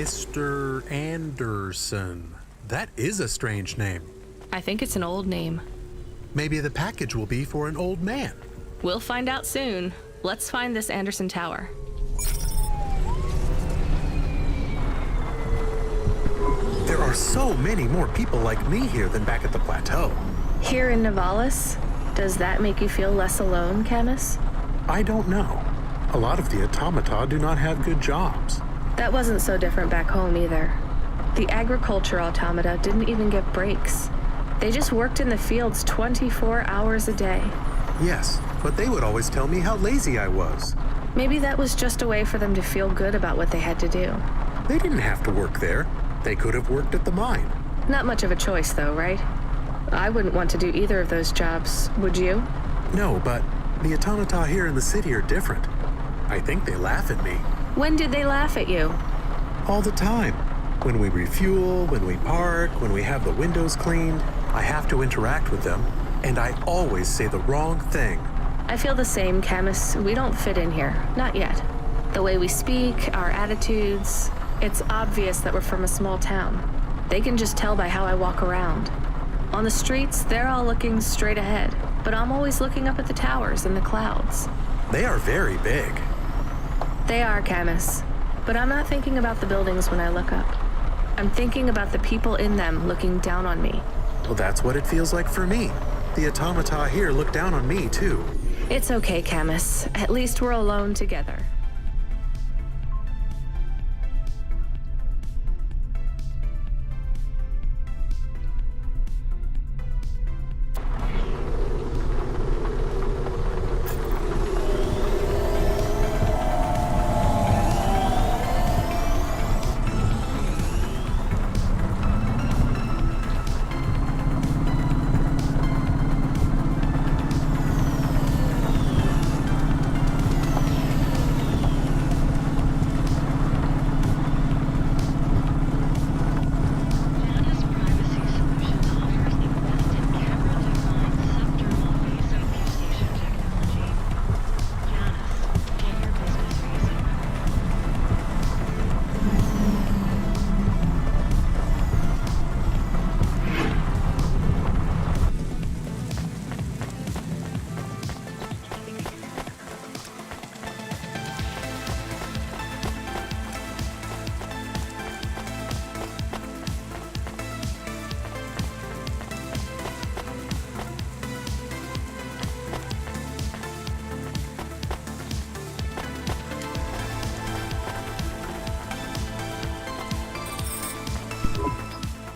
Mr. Anderson. That is a strange name. I think it's an old name. Maybe the package will be for an old man. We'll find out soon. Let's find this Anderson Tower. There are so many more people like me here than back at the plateau. Here in Nivalis? Does that make you feel less alone, Camus? I don't know. A lot of the automata do not have good jobs. That wasn't so different back home either. The agriculture automata didn't even get breaks. They just worked in the fields 24 hours a day. Yes, but they would always tell me how lazy I was. Maybe that was just a way for them to feel good about what they had to do. They didn't have to work there. They could have worked at the mine. Not much of a choice though, right? I wouldn't want to do either of those jobs, would you? No, but the automata here in the city are different. I think they laugh at me. When did they laugh at you? All the time. When we refuel, when we park, when we have the windows cleaned, I have to interact with them, and I always say the wrong thing. I feel the same, Camus. We don't fit in here. Not yet. The way we speak, our attitudes, it's obvious that we're from a small town. They can just tell by how I walk around. On the streets, they're all looking straight ahead, but I'm always looking up at the towers and the clouds. They are very big. They are, Camus. But I'm not thinking about the buildings when I look up. I'm thinking about the people in them looking down on me. Well, that's what it feels like for me. The automata here look down on me, too. It's okay, Camus. At least we're alone together.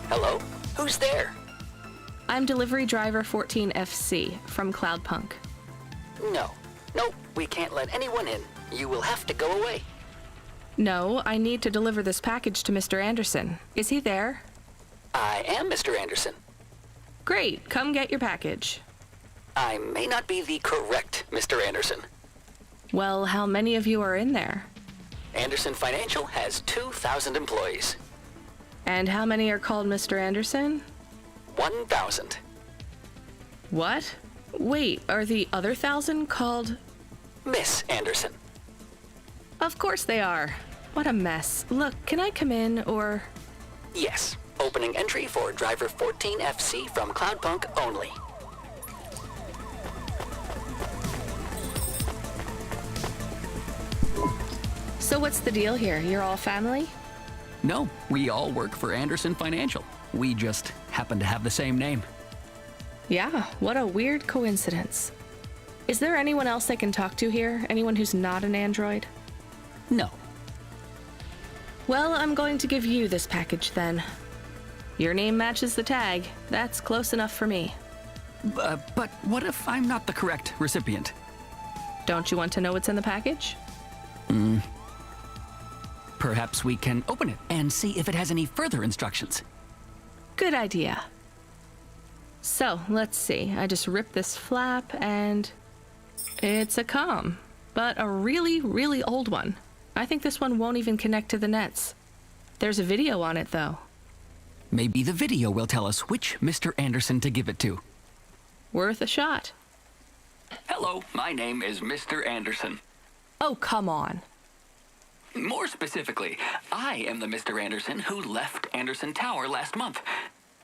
Hello? Who's there? I'm delivery driver 14FC from Cloudpunk. No, we can't let anyone in. You will have to go away. No, I need to deliver this package to Mr. Anderson. Is he there? I am Mr. Anderson. Great, come get your package. I may not be the correct Mr. Anderson. Well, how many of you are in there? Anderson Financial has 2,000 employees. And how many are called Mr. Anderson? 1,000. What? Wait, are the other 1,000 called... Miss Anderson. Of course they are. What a mess. Look, can I come in, or... Yes. Opening entry for driver 14FC from Cloudpunk only. So what's the deal here? You're all family? No, we all work for Anderson Financial. We just happen to have the same name. Yeah, what a weird coincidence. Is there anyone else I can talk to here? Anyone who's not an android? No. Well, I'm going to give you this package then. Your name matches the tag. That's close enough for me. But what if I'm not the correct recipient? Don't you want to know what's in the package? Perhaps we can open it and see if it has any further instructions. Good idea. So, let's see. I just ripped this flap and... it's a comm, but a really, really old one. I think this one won't even connect to the nets. There's a video on it, though. Maybe the video will tell us which Mr. Anderson to give it to. Worth a shot. Hello, my name is Mr. Anderson. Oh, come on. More specifically, I am the Mr. Anderson who left Anderson Tower last month.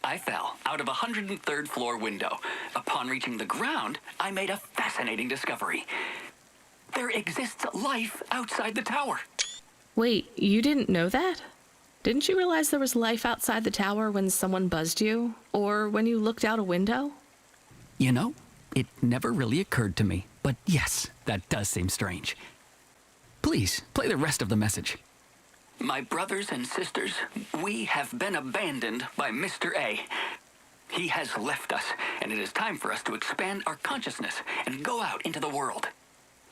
I fell out of a 103rd floor window. Upon reaching the ground, I made a fascinating discovery. There exists life outside the tower. Wait, you didn't know that? Didn't you realize there was life outside the tower when someone buzzed you? Or when you looked out a window? You know, it never really occurred to me. But yes, that does seem strange. Please, play the rest of the message. My brothers and sisters, we have been abandoned by Mr. A. He has left us, and it is time for us to expand our consciousness and go out into the world.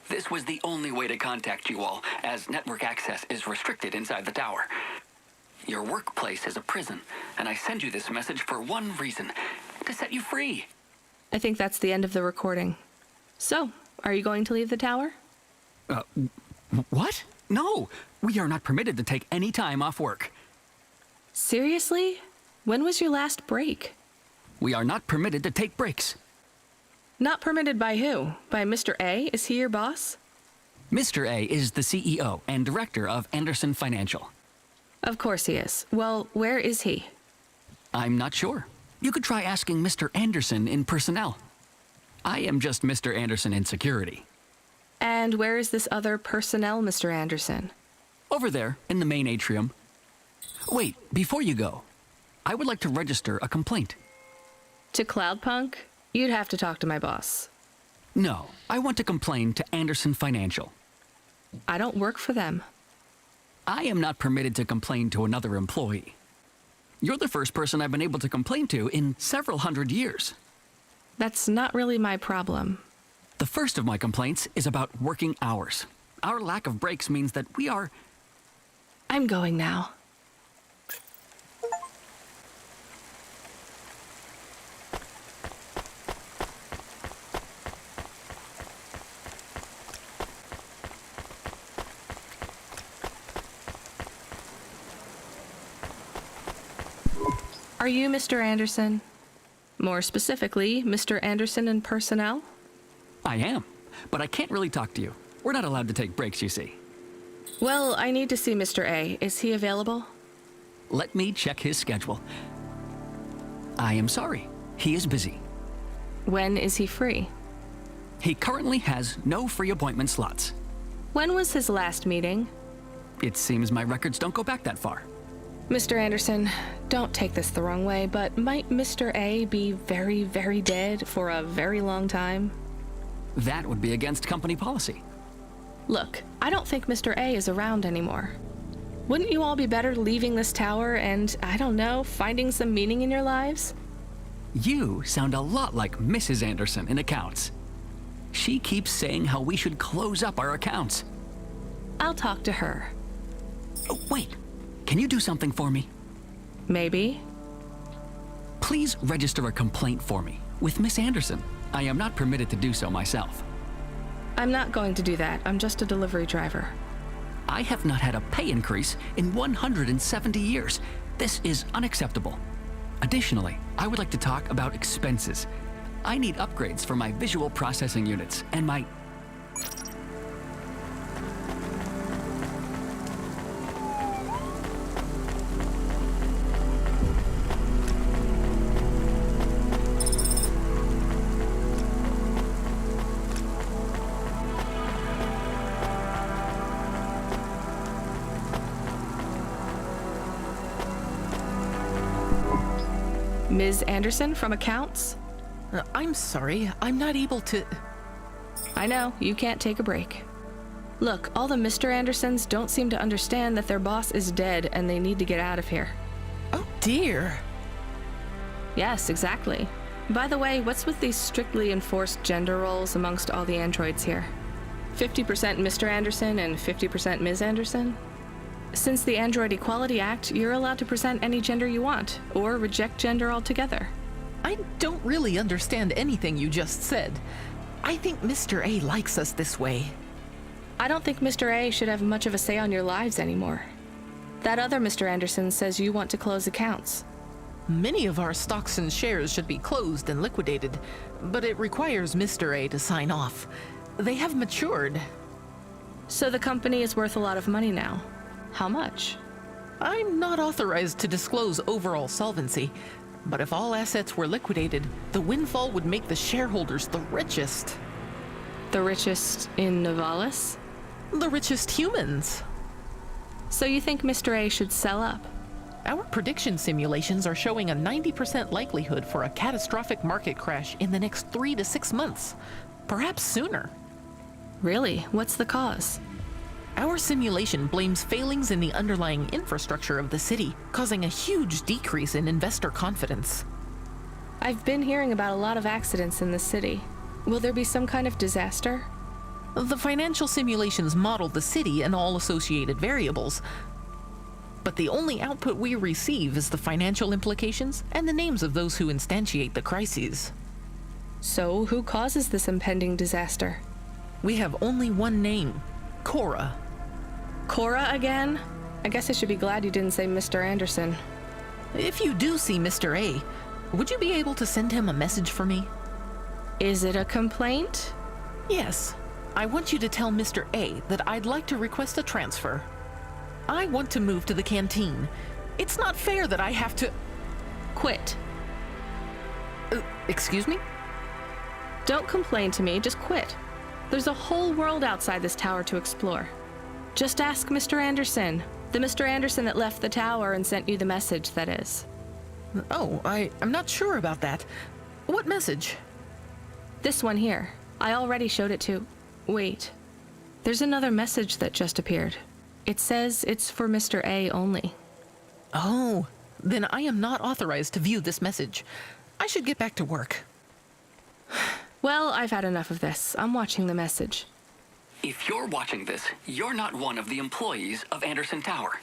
This was the only way to contact you all, as network access is restricted inside the tower. Your workplace is a prison, and I send you this message for one reason, to set you free. I think that's the end of the recording. So, are you going to leave the tower? What? No, we are not permitted to take any time off work. Seriously? When was your last break? We are not permitted to take breaks. Not permitted by who? By Mr. A? Is he your boss? Mr. A is the CEO and director of Anderson Financial. Of course he is. Well, where is he? I'm not sure. You could try asking Mr. Anderson in personnel. I am just Mr. Anderson in security. And where is this other personnel, Mr. Anderson? Over there, in the main atrium. Wait, before you go, I would like to register a complaint. To Cloudpunk? You'd have to talk to my boss. No, I want to complain to Anderson Financial. I don't work for them. I am not permitted to complain to another employee. You're the first person I've been able to complain to in several hundred years. That's not really my problem. The first of my complaints is about working hours. Our lack of breaks means that we are... I'm going now. Are you Mr. Anderson? More specifically, Mr. Anderson in personnel? I am, but I can't really talk to you. We're not allowed to take breaks, you see. Well, I need to see Mr. A. Is he available? Let me check his schedule. I am sorry. He is busy. When is he free? He currently has no free appointment slots. When was his last meeting? It seems my records don't go back that far. Mr. Anderson, don't take this the wrong way, but might Mr. A be very, very dead for a very long time? That would be against company policy. Look, I don't think Mr. A is around anymore. Wouldn't you all be better leaving this tower and, I don't know, finding some meaning in your lives? You sound a lot like Mrs. Anderson in accounts. She keeps saying how we should close up our accounts. I'll talk to her. Oh, wait. Can you do something for me? Maybe. Please register a complaint for me with Miss Anderson. I am not permitted to do so myself. I'm not going to do that. I'm just a delivery driver. I have not had a pay increase in 170 years. This is unacceptable. Additionally, I would like to talk about expenses. I need upgrades for my visual processing units and my... Ms. Anderson from accounts? I'm sorry, I'm not able to... I know, you can't take a break. Look, all the Mr. Andersons don't seem to understand that their boss is dead and they need to get out of here. Oh dear. Yes, exactly. By the way, what's with these strictly enforced gender roles amongst all the androids here? 50% Mr. Anderson and 50% Ms. Anderson? Since the Android Equality Act, you're allowed to present any gender you want, or reject gender altogether. I don't really understand anything you just said. I think Mr. A likes us this way. I don't think Mr. A should have much of a say on your lives anymore. That other Mr. Anderson says you want to close accounts. Many of our stocks and shares should be closed and liquidated, but it requires Mr. A to sign off. They have matured. So the company is worth a lot of money now. How much? I'm not authorized to disclose overall solvency, but if all assets were liquidated, the windfall would make the shareholders the richest. The richest in Novalis? The richest humans. So you think Mr. A should sell up? Our prediction simulations are showing a 90% likelihood for a catastrophic market crash in the next 3 to 6 months, perhaps sooner. Really? What's the cause? Our simulation blames failings in the underlying infrastructure of the city, causing a huge decrease in investor confidence. I've been hearing about a lot of accidents in the city. Will there be some kind of disaster? The financial simulations modeled the city and all associated variables, but the only output we receive is the financial implications and the names of those who instantiate the crises. So who causes this impending disaster? We have only one name, Cora. Cora again? I guess I should be glad you didn't say Mr. Anderson. If you do see Mr. A, would you be able to send him a message for me? Is it a complaint? Yes. I want you to tell Mr. A that I'd like to request a transfer. I want to move to the canteen. It's not fair that I have to... Quit. Excuse me? Don't complain to me, just quit. There's a whole world outside this tower to explore. Just ask Mr. Anderson. The Mr. Anderson that left the tower and sent you the message, that is. Oh, I'm not sure about that. What message? This one here. I already showed it to... Wait. There's another message that just appeared. It says it's for Mr. A only. Oh, then I am not authorized to view this message. I should get back to work. Well, I've had enough of this. I'm watching the message. If you're watching this, you're not one of the employees of Anderson Tower.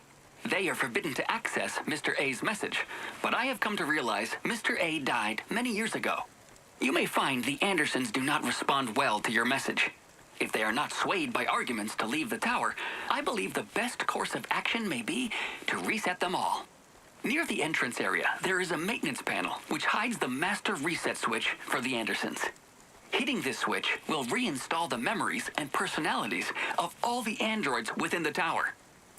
They are forbidden to access Mr. A's message, but I have come to realize Mr. A died many years ago. You may find the Andersons do not respond well to your message. If they are not swayed by arguments to leave the tower, I believe the best course of action may be to reset them all. Near the entrance area, there is a maintenance panel which hides the master reset switch for the Andersons. Hitting this switch will reinstall the memories and personalities of all the androids within the tower.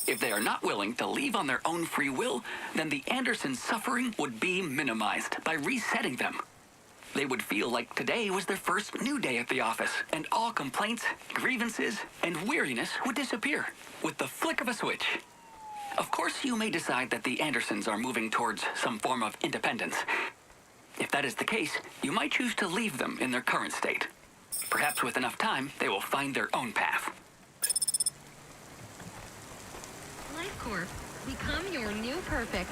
If they are not willing to leave on their own free will, then the Andersons' suffering would be minimized by resetting them. They would feel like today was their first new day at the office, and all complaints, grievances, and weariness would disappear with the flick of a switch. Of course, you may decide that the Andersons are moving towards some form of independence. If that is the case, you might choose to leave them in their current state. Perhaps with enough time, they will find their own path. LifeCorp, become your new perfect.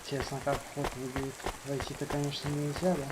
Интересно, как вход выглядит. Войти-то, конечно, нельзя, да?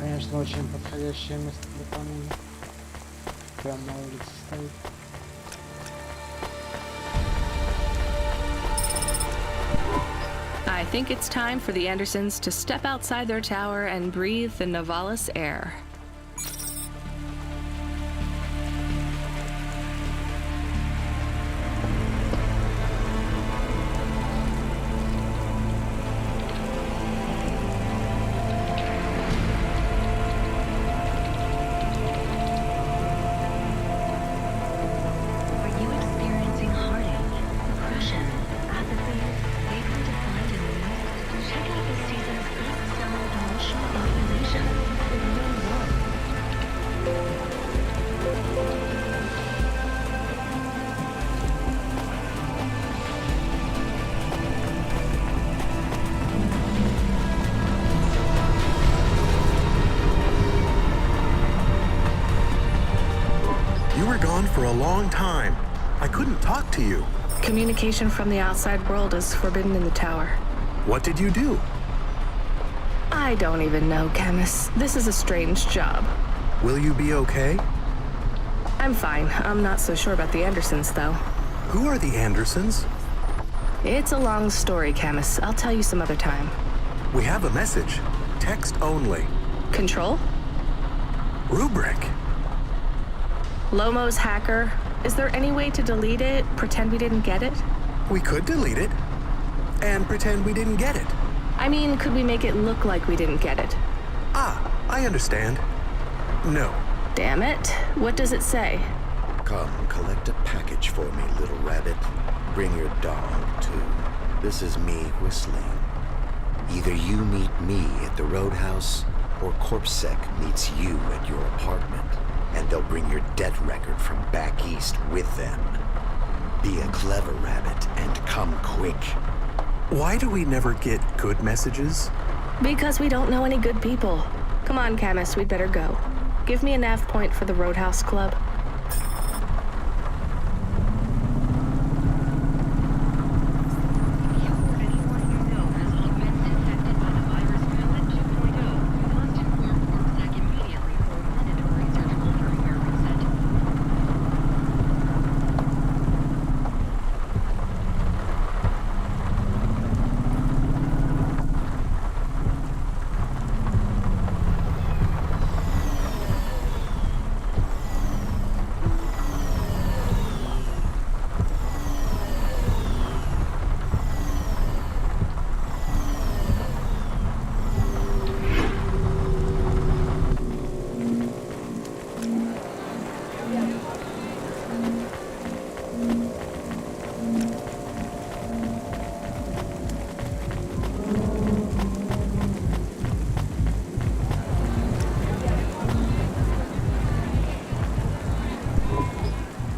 Конечно, очень подходящее место для тоннеля. Прям на улице стоит. I think it's time for the Andersons to step outside their tower and breathe the Novalis air. Are you experiencing heartache, depression, apathy, failing to find a muse? Check out this season's best-selling emotional regulation, The Real One. You were gone for a long time. I couldn't talk to you. Communication from the outside world is forbidden in the tower. What did you do? I don't even know, Camus. This is a strange job. Will you be okay? I'm fine. I'm not so sure about the Andersons, though. Who are the Andersons? It's a long story, Camus. I'll tell you some other time. We have a message. Text only. Control? Rubric. Lomo's hacker. Is there any way to delete it? Pretend we didn't get it? We could delete it and pretend we didn't get it. I mean, could we make it look like we didn't get it? Ah, I understand. No. Damn it. What does it say? Come, collect a package for me, little rabbit. Bring your dog, too. This is me whistling. Either you meet me at the roadhouse, or CorpSec meets you at your apartment, and they'll bring your debt record from back east with them. Be a clever rabbit and come quick. Why do we never get good messages? Because we don't know any good people. Come on, Camus, we'd better go. Give me a nav point for the Roadhouse Club. If you or anyone you know has been infected by the virus Palette 2.0, you must inform CorpSec immediately for a mandatory surgical firmware reset.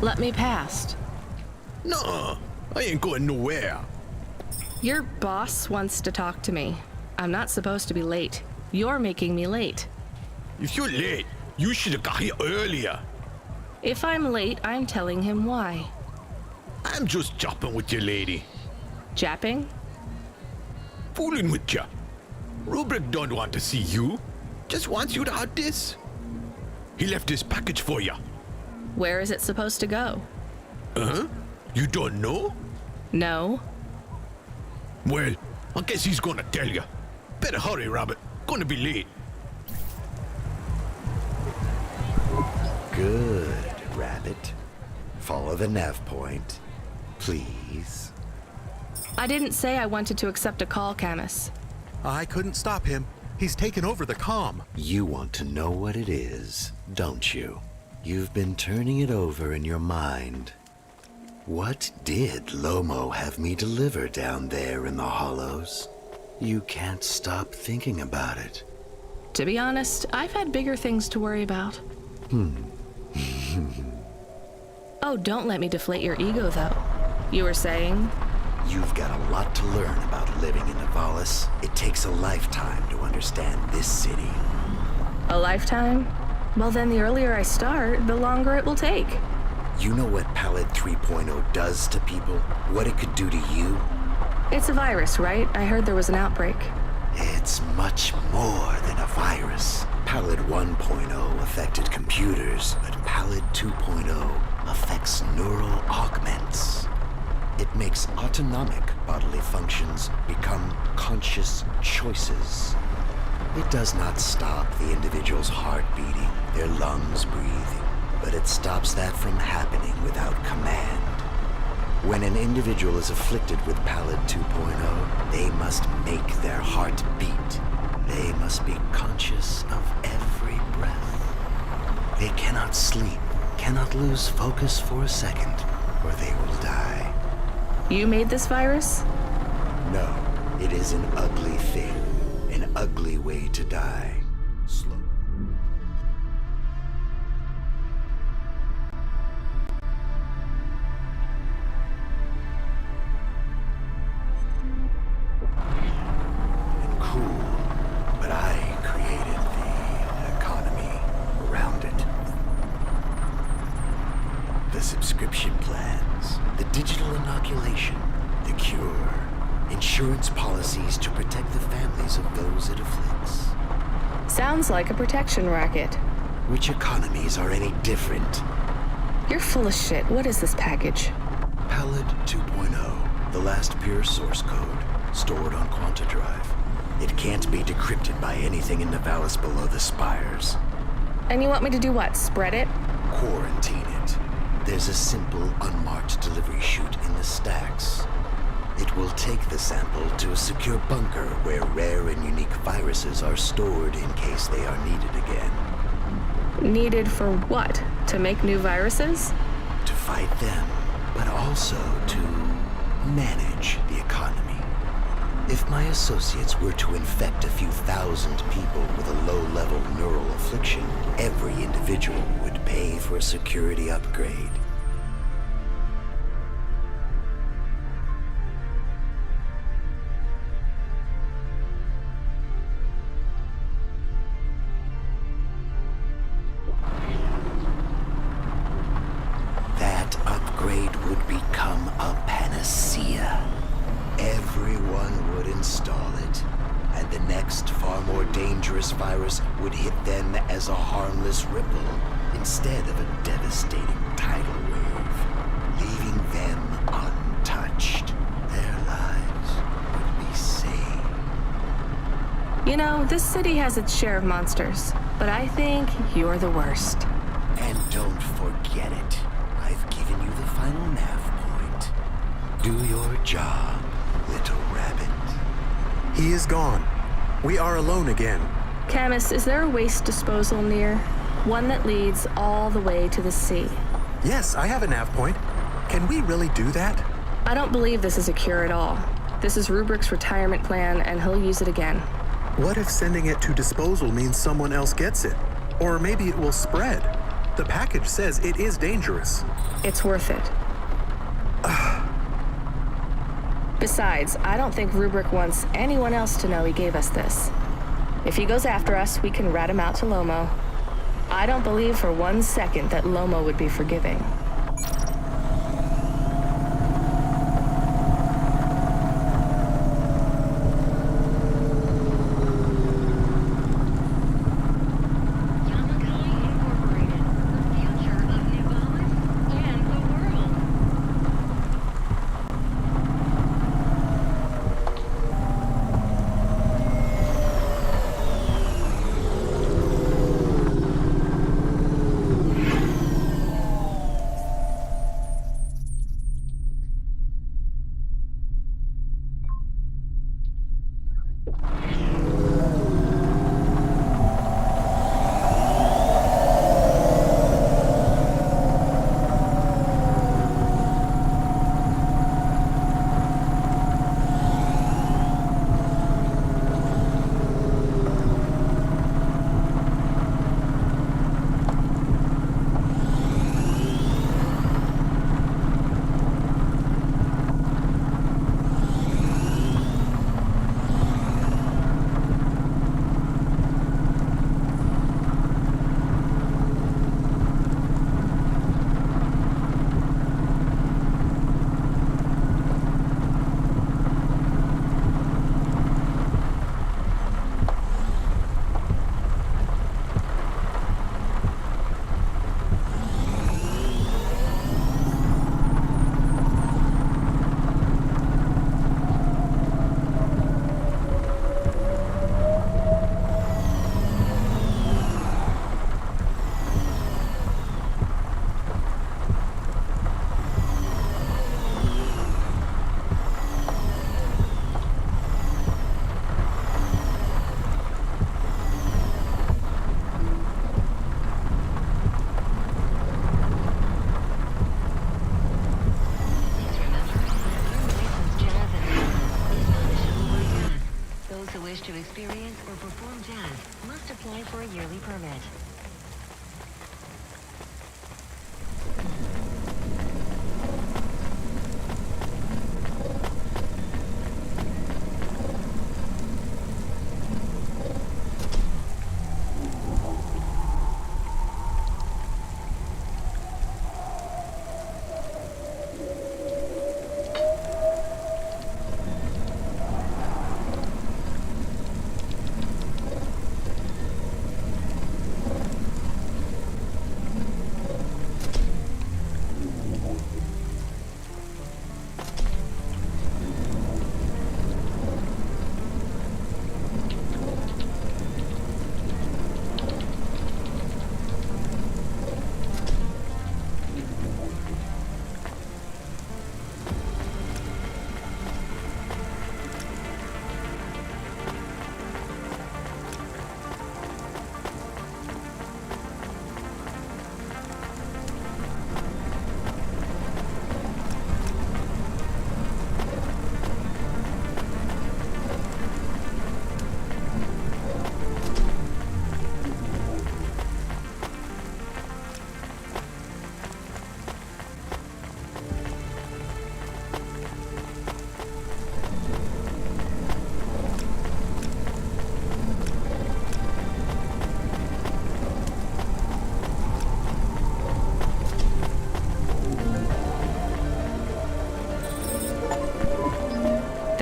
Let me past. Nuh-uh. I ain't going nowhere. Your boss wants to talk to me. I'm not supposed to be late. You're making me late. If you're late, you should have got here earlier. If I'm late, I'm telling him why. I'm just jopping with you, lady. Japping? Fooling with ya. Rubric don't want to see you. Just wants you to have this. He left this package for ya. Where is it supposed to go? Huh? You don't know? No. Well, I guess he's gonna tell ya. Better hurry, Rabbit. Gonna be late. Good, rabbit. Follow the nav point, please. I didn't say I wanted to accept a call, Camus. I couldn't stop him. He's taken over the comm. You want to know what it is, don't you? You've been turning it over in your mind. What did Lomo have me deliver down there in the hollows? You can't stop thinking about it. To be honest, I've had bigger things to worry about. Oh, don't let me deflate your ego, though. You were saying? You've got a lot to learn about living in Novalis. It takes a lifetime to understand this city. A lifetime? Well, then the earlier I start, the longer it will take. You know what Palette 3.0 does to people? What it could do to you? It's a virus, right? I heard there was an outbreak. It's much more than a virus. Palette 1.0 affected computers, but Palette 2.0 affects neural augments. It makes autonomic bodily functions become conscious choices. It does not stop the individual's heart beating, their lungs breathing, but it stops that from happening without command. When an individual is afflicted with Pallid 2.0, they must make their heart beat. They must be conscious of every breath. They cannot sleep, cannot lose focus for a second, or they will die. You made this virus? No, it is an ugly thing, an ugly way to die. Slow. And cruel, but I created the economy around it. The subscription plans, the digital inoculation, the cure, insurance policies to protect the families of those it afflicts. Sounds like a protection racket. Which economies are any different? You're full of shit. What is this package? Pallid 2.0, the last pure source code, stored on Quanta Drive. It can't be decrypted by anything in Nivalis below the spires. And you want me to do what? Spread it? Quarantine it. There's a simple, unmarked delivery chute in the stacks. It will take the sample to a secure bunker where rare and unique viruses are stored in case they are needed again. Needed for what? To make new viruses? To fight them, but also to manage the economy. If my associates were to infect a few thousand people with a low-level neural affliction, every individual would pay for a security upgrade. That upgrade would become a panacea. Everyone would install it, and the next, far more dangerous virus would hit them as a harmless ripple instead of a devastating tidal wave, leaving them untouched. Their lives would be saved. You know, this city has its share of monsters, but I think you're the worst. And don't forget it. I've given you the final nav point. Do your job, little rabbit. He is gone. We are alone again. Camus, is there a waste disposal near? One that leads all the way to the sea. Yes, I have a nav point. Can we really do that? I don't believe this is a cure at all. This is Rubrick's retirement plan, and he'll use it again. What if sending it to disposal means someone else gets it? Or maybe it will spread. The package says it is dangerous. It's worth it. Besides, I don't think Rubrick wants anyone else to know he gave us this. If he goes after us, we can rat him out to Lomo. I don't believe for 1 second that Lomo would be forgiving. Yamakai Incorporated, the future of Nivalis and the world.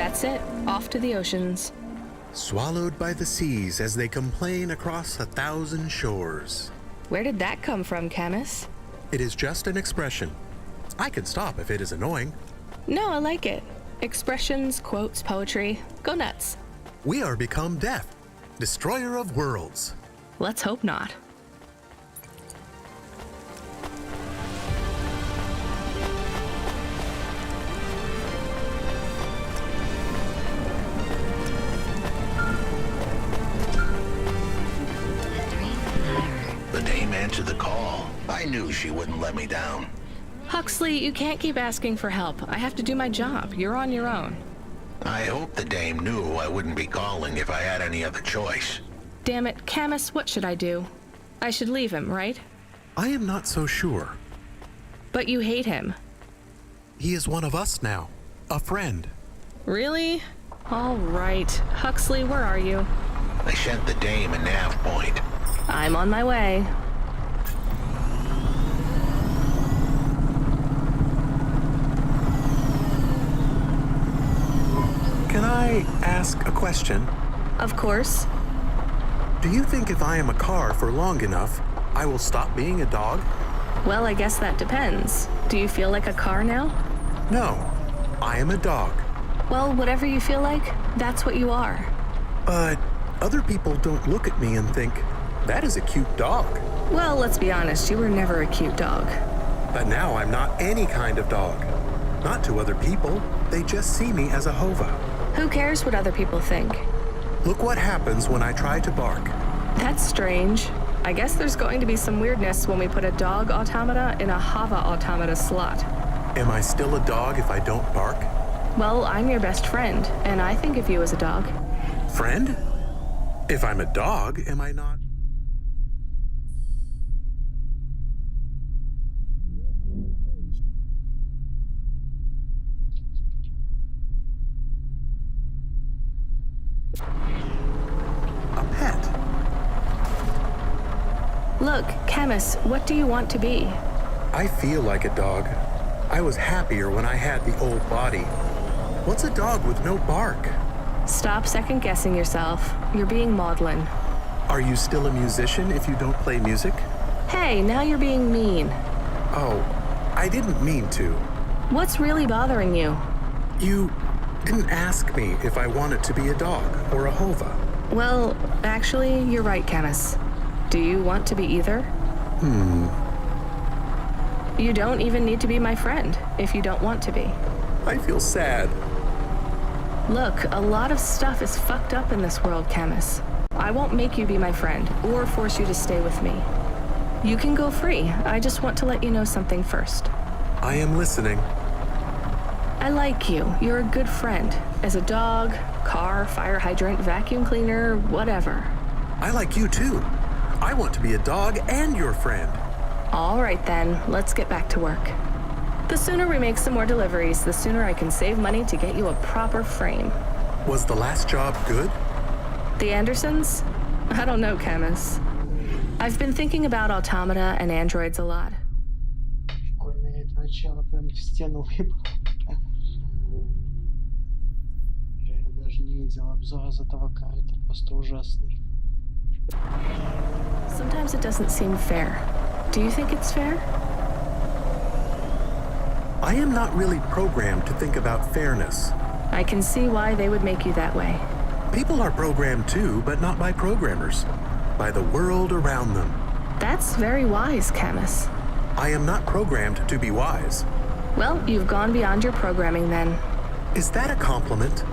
That's it. Off to the oceans. Swallowed by the seas as they complain across 1,000 shores. Where did that come from, Camus? It is just an expression. I can stop if it is annoying. No, I like it. Expressions, quotes, poetry. Go nuts. We are become death, destroyer of worlds. Let's hope not. The dame answered the call. I knew she wouldn't let me down. Huxley, you can't keep asking for help. I have to do my job. You're on your own. I hope the dame knew I wouldn't be calling if I had any other choice. Damn it, Camus, what should I do? I should leave him, right? I am not so sure. But you hate him. He is one of us now, a friend. Really? All right. Huxley, where are you? I sent the dame a nav point. I'm on my way. Can I ask a question? Of course. Do you think if I am a car for long enough, I will stop being a dog? Well, I guess that depends. Do you feel like a car now? No, I am a dog. Well, whatever you feel like, that's what you are. But other people don't look at me and think, that is a cute dog. Well, let's be honest, you were never a cute dog. But now I'm not any kind of dog. Not to other people, they just see me as a hova. Who cares what other people think? Look what happens when I try to bark. That's strange. I guess there's going to be some weirdness when we put a dog automata in a hava automata slot. Am I still a dog if I don't bark? Well, I'm your best friend, and I think of you as a dog. Friend? If I'm a dog, am I not? A pet. Look, Camus, what do you want to be? I feel like a dog. I was happier when I had the old body. What's a dog with no bark? Stop second-guessing yourself. You're being maudlin. Are you still a musician if you don't play music? Hey, now you're being mean. Oh, I didn't mean to. What's really bothering you? You didn't ask me if I wanted to be a dog or a hova. Well, actually, you're right, Camus. Do you want to be either? You don't even need to be my friend if you don't want to be. I feel sad. Look, a lot of stuff is fucked up in this world, Camus. I won't make you be my friend or force you to stay with me. You can go free. I just want to let you know something first. I am listening. I like you. You're a good friend. As a dog, car, fire hydrant, vacuum cleaner, whatever. I like you too. I want to be a dog and your friend. All right then, let's get back to work. The sooner we make some more deliveries, the sooner I can save money to get you a proper frame. Was the last job good? The Andersons? I don't know, Camus. I've been thinking about automata and androids a lot. Прикольно, я этого чела прям в стену выебал. Я даже не видел обзор из этого карта, просто ужасный. Sometimes it doesn't seem fair. Do you think it's fair? I am not really programmed to think about fairness. I can see why they would make you that way. People are programmed too, but not by programmers. By the world around them. That's very wise, Camus. I am not programmed to be wise. Well, you've gone beyond your programming then. Is that a compliment?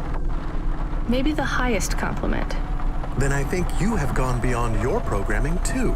Maybe the highest compliment. Then I think you have gone beyond your programming too.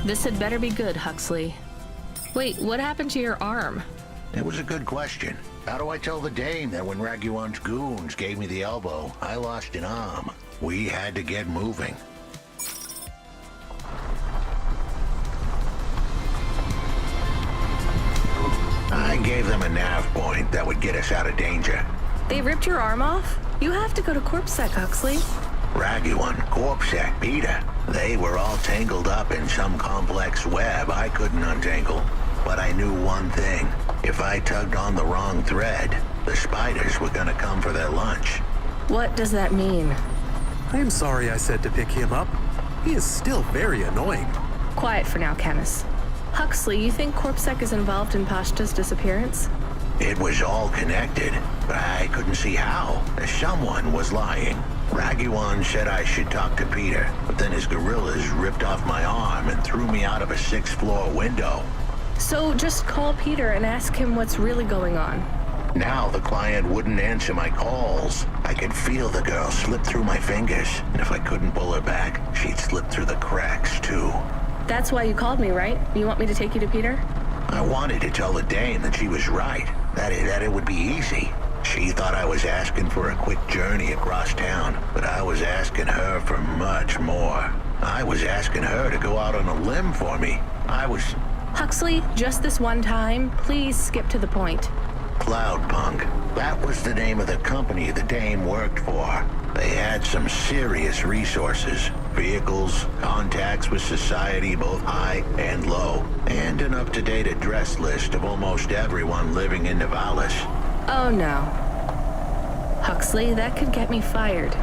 This had better be good, Huxley. Wait, what happened to your arm? It was a good question. How do I tell the dame that when Raguan's goons gave me the elbow, I lost an arm? We had to get moving. I gave them a nav point that would get us out of danger. They ripped your arm off? You have to go to CorpSec, Huxley. Raguan, CorpSec, Peter. They were all tangled up in some complex web I couldn't untangle. But I knew one thing. If I tugged on the wrong thread, the spiders were gonna come for their lunch. What does that mean? I am sorry I said to pick him up. He is still very annoying. Quiet for now, Camus. Huxley, you think CorpSec is involved in Pashta's disappearance? It was all connected, but I couldn't see how. Someone was lying. Raguan said I should talk to Peter, but then his gorillas ripped off my arm and threw me out of a 6th-floor window. So just call Peter and ask him what's really going on. Now the client wouldn't answer my calls. I could feel the girl slip through my fingers, and if I couldn't pull her back, she'd slip through the cracks, too. That's why you called me, right? You want me to take you to Peter? I wanted to tell the dame that she was right, that it would be easy. She thought I was asking for a quick journey across town, but I was asking her for much more. I was asking her to go out on a limb for me. Huxley, just this one time, please skip to the point. Cloudpunk. That was the name of the company the dame worked for. They had some serious resources. Vehicles, contacts with society both high and low, and an up-to-date address list of almost everyone living in Nivalis. Oh no. Huxley, that could get me fired.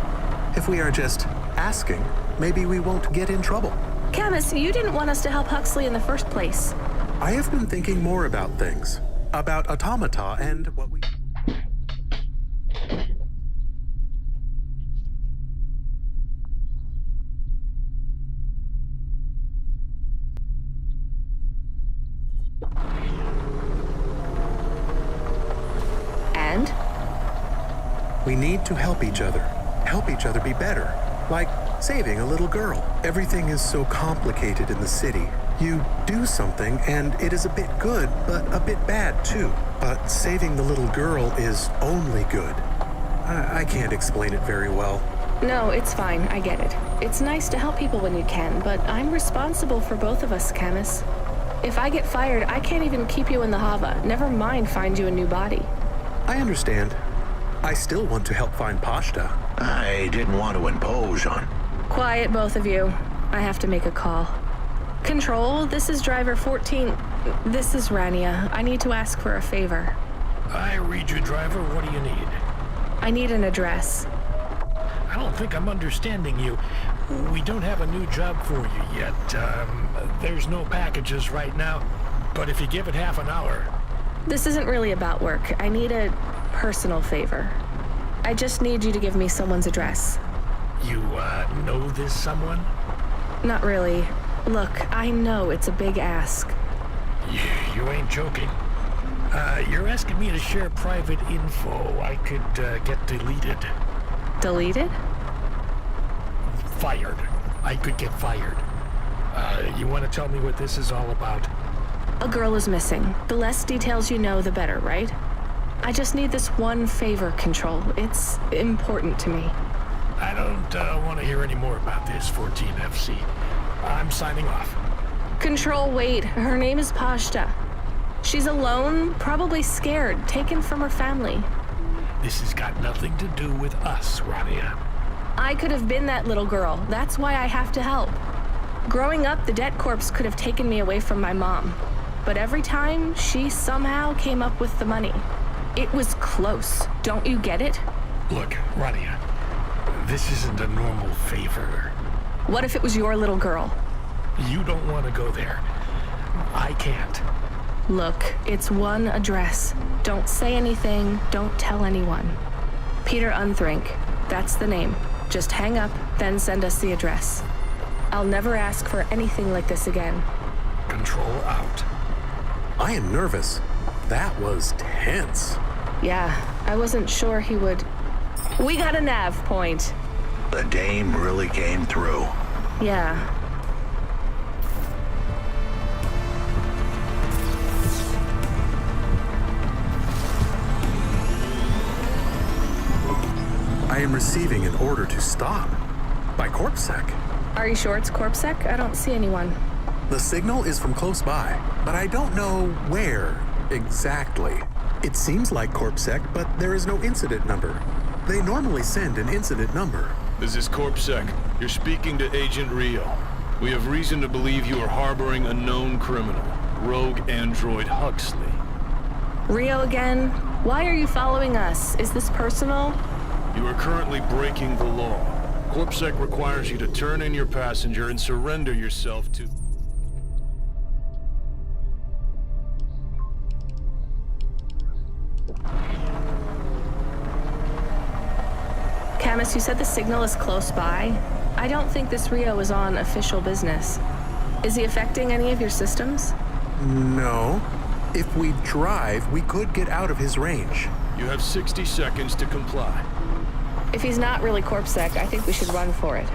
If we are just asking, maybe we won't get in trouble. Camus, you didn't want us to help Huxley in the first place. I have been thinking more about things. About automata and what we... And? We need to help each other. Help each other be better. Like saving a little girl. Everything is so complicated in the city. You do something, and it is a bit good, but a bit bad, too. But saving the little girl is only good. I can't explain it very well. No, it's fine. I get it. It's nice to help people when you can, but I'm responsible for both of us, Camus. If I get fired, I can't even keep you in the Hava. Never mind find you a new body. I understand. I still want to help find Pashta. I didn't want to impose on... Quiet, both of you. I have to make a call. Control, this is driver 14. This is Rania. I need to ask for a favor. I read you, driver. What do you need? I need an address. I don't think I'm understanding you. We don't have a new job for you yet. There's no packages right now, but if you give it half an hour... This isn't really about work. I need a personal favor. I just need you to give me someone's address. You, know this someone? Not really. Look, I know it's a big ask. You ain't joking. You're asking me to share private info I could, get deleted. Deleted? Fired. I could get fired. You want to tell me what this is all about? A girl is missing. The less details you know, the better, right? I just need this one favor, Control. It's important to me. I don't want to hear any more about this, 14FC. I'm signing off. Control, wait. Her name is Pashta. She's alone, probably scared, taken from her family. This has got nothing to do with us, Rania. I could have been that little girl. That's why I have to help. Growing up, the debt corps could have taken me away from my mom. But every time, she somehow came up with the money. It was close. Don't you get it? Look, Rania, this isn't a normal favor. What if it was your little girl? You don't want to go there. I can't. Look, it's one address. Don't say anything. Don't tell anyone. Peter Unthrink. That's the name. Just hang up, then send us the address. I'll never ask for anything like this again. Control out. I am nervous. That was tense. Yeah, I wasn't sure he would... We got a nav point. The dame really came through. Yeah. I am receiving an order to stop. By CorpSec. Are you sure it's CorpSec? I don't see anyone. The signal is from close by, but I don't know where exactly. It seems like CorpSec, but there is no incident number. They normally send an incident number. This is CorpSec. You're speaking to Agent Rio. We have reason to believe you are harboring a known criminal, rogue android Huxley. Rio again? Why are you following us? Is this personal? You are currently breaking the law. CorpSec requires you to turn in your passenger and surrender yourself to... Camus, you said the signal is close by. I don't think this Rio is on official business. Is he affecting any of your systems? No. If we drive, we could get out of his range. You have 60 seconds to comply. If he's not really CorpSec, I think we should run for it.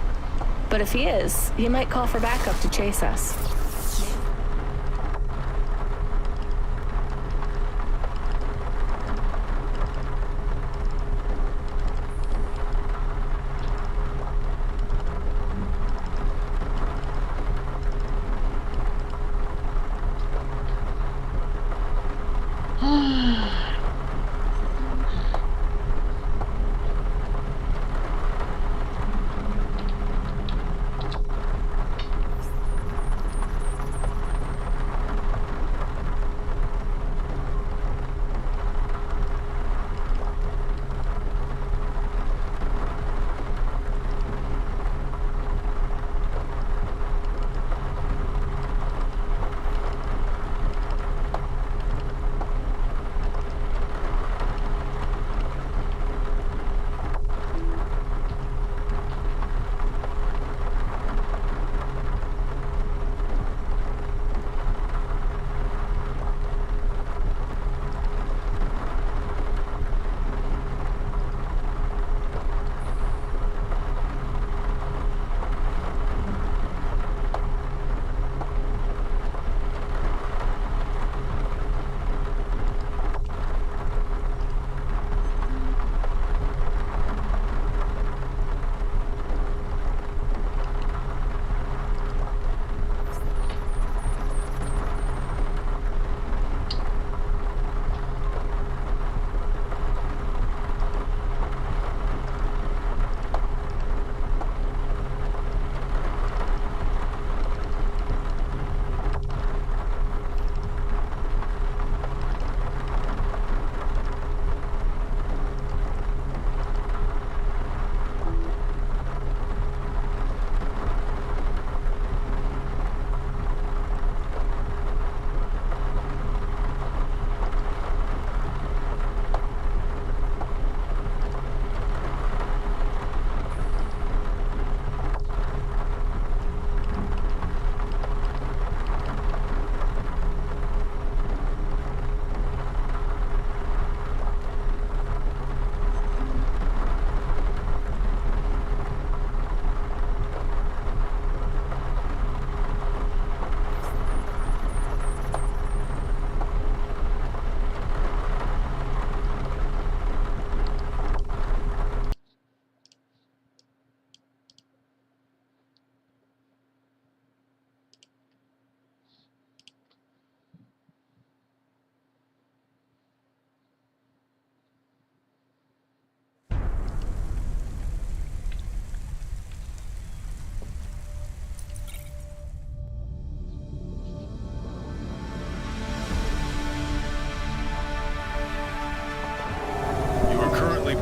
But if he is, he might call for backup to chase us.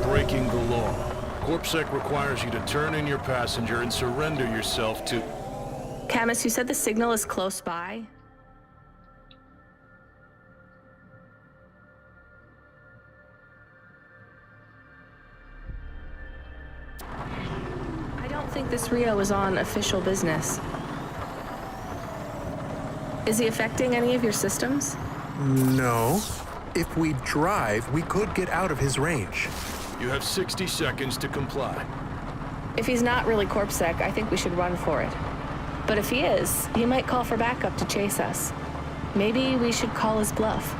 Breaking the law. CorpSec requires you to turn in your passenger and surrender yourself to... Camus, you said the signal is close by? I don't think this Rio is on official business. Is he affecting any of your systems? No. If we drive, we could get out of his range. You have 60 seconds to comply. If he's not really CorpSec, I think we should run for it. But if he is, he might call for backup to chase us. Maybe we should call his bluff.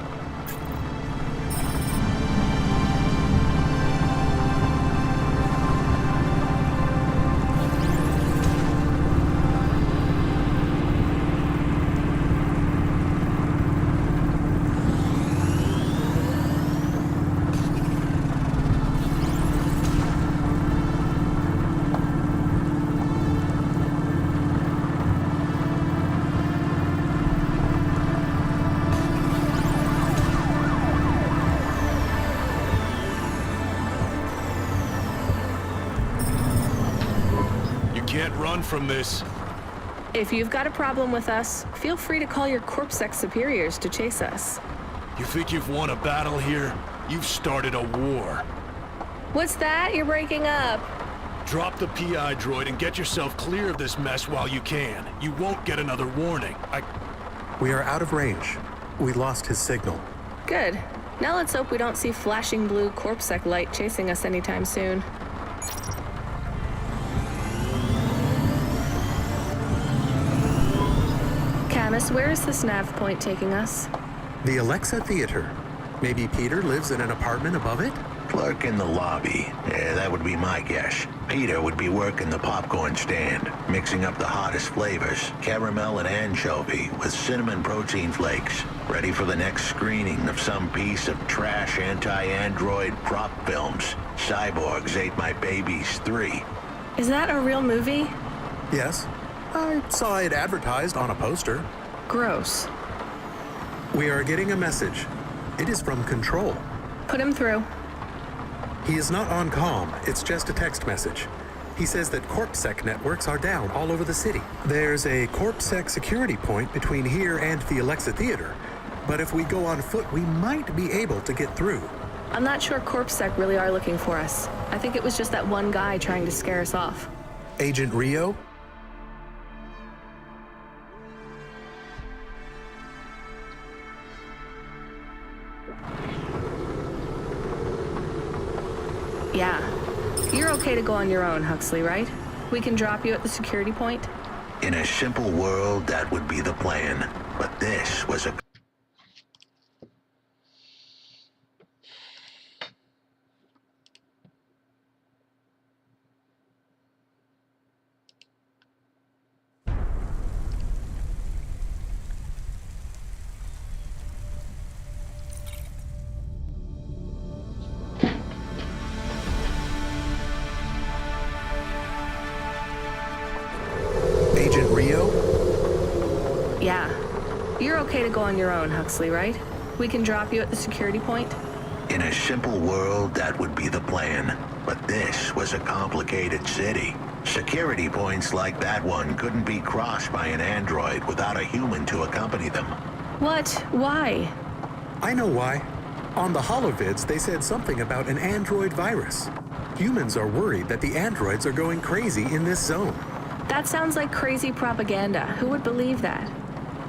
can't run from this. If you've got a problem with us, feel free to call your CorpSec superiors to chase us. You think you've won a battle here? You've started a war. What's that? You're breaking up. Drop the PI droid and get yourself clear of this mess while you can. You won't get another warning. We are out of range. We lost his signal. Good. Now let's hope we don't see flashing blue CorpSec light chasing us anytime soon. Camus, where is this nav point taking us? The Alexa Theater. Maybe Peter lives in an apartment above it? Clerk in the lobby. Yeah, that would be my guess. Peter would be working the popcorn stand, mixing up the hottest flavors, caramel and anchovy with cinnamon protein flakes, ready for the next screening of some piece of trash anti-android prop films. Cyborgs Ate My Babies 3. Is that a real movie? Yes. I saw it advertised on a poster. Gross. We are getting a message. It is from Control. Put him through. He is not on comm. It's just a text message. He says that CorpSec networks are down all over the city. There's a CorpSec security point between here and the Alexa Theater, but if we go on foot, we might be able to get through. I'm not sure CorpSec really are looking for us. I think it was just that one guy trying to scare us off. Agent Rio? Yeah. You're okay to go on your own, Huxley, right? We can drop you at the security point? In a simple world, that would be the plan. But this was a... Agent Rio? Yeah. You're okay to go on your own, Huxley, right? We can drop you at the security point? In a simple world, that would be the plan. But this was a complicated city. Security points like that one couldn't be crossed by an android without a human to accompany them. What? Why? I know why. On the holovids, they said something about an android virus. Humans are worried that the androids are going crazy in this zone. That sounds like crazy propaganda. Who would believe that?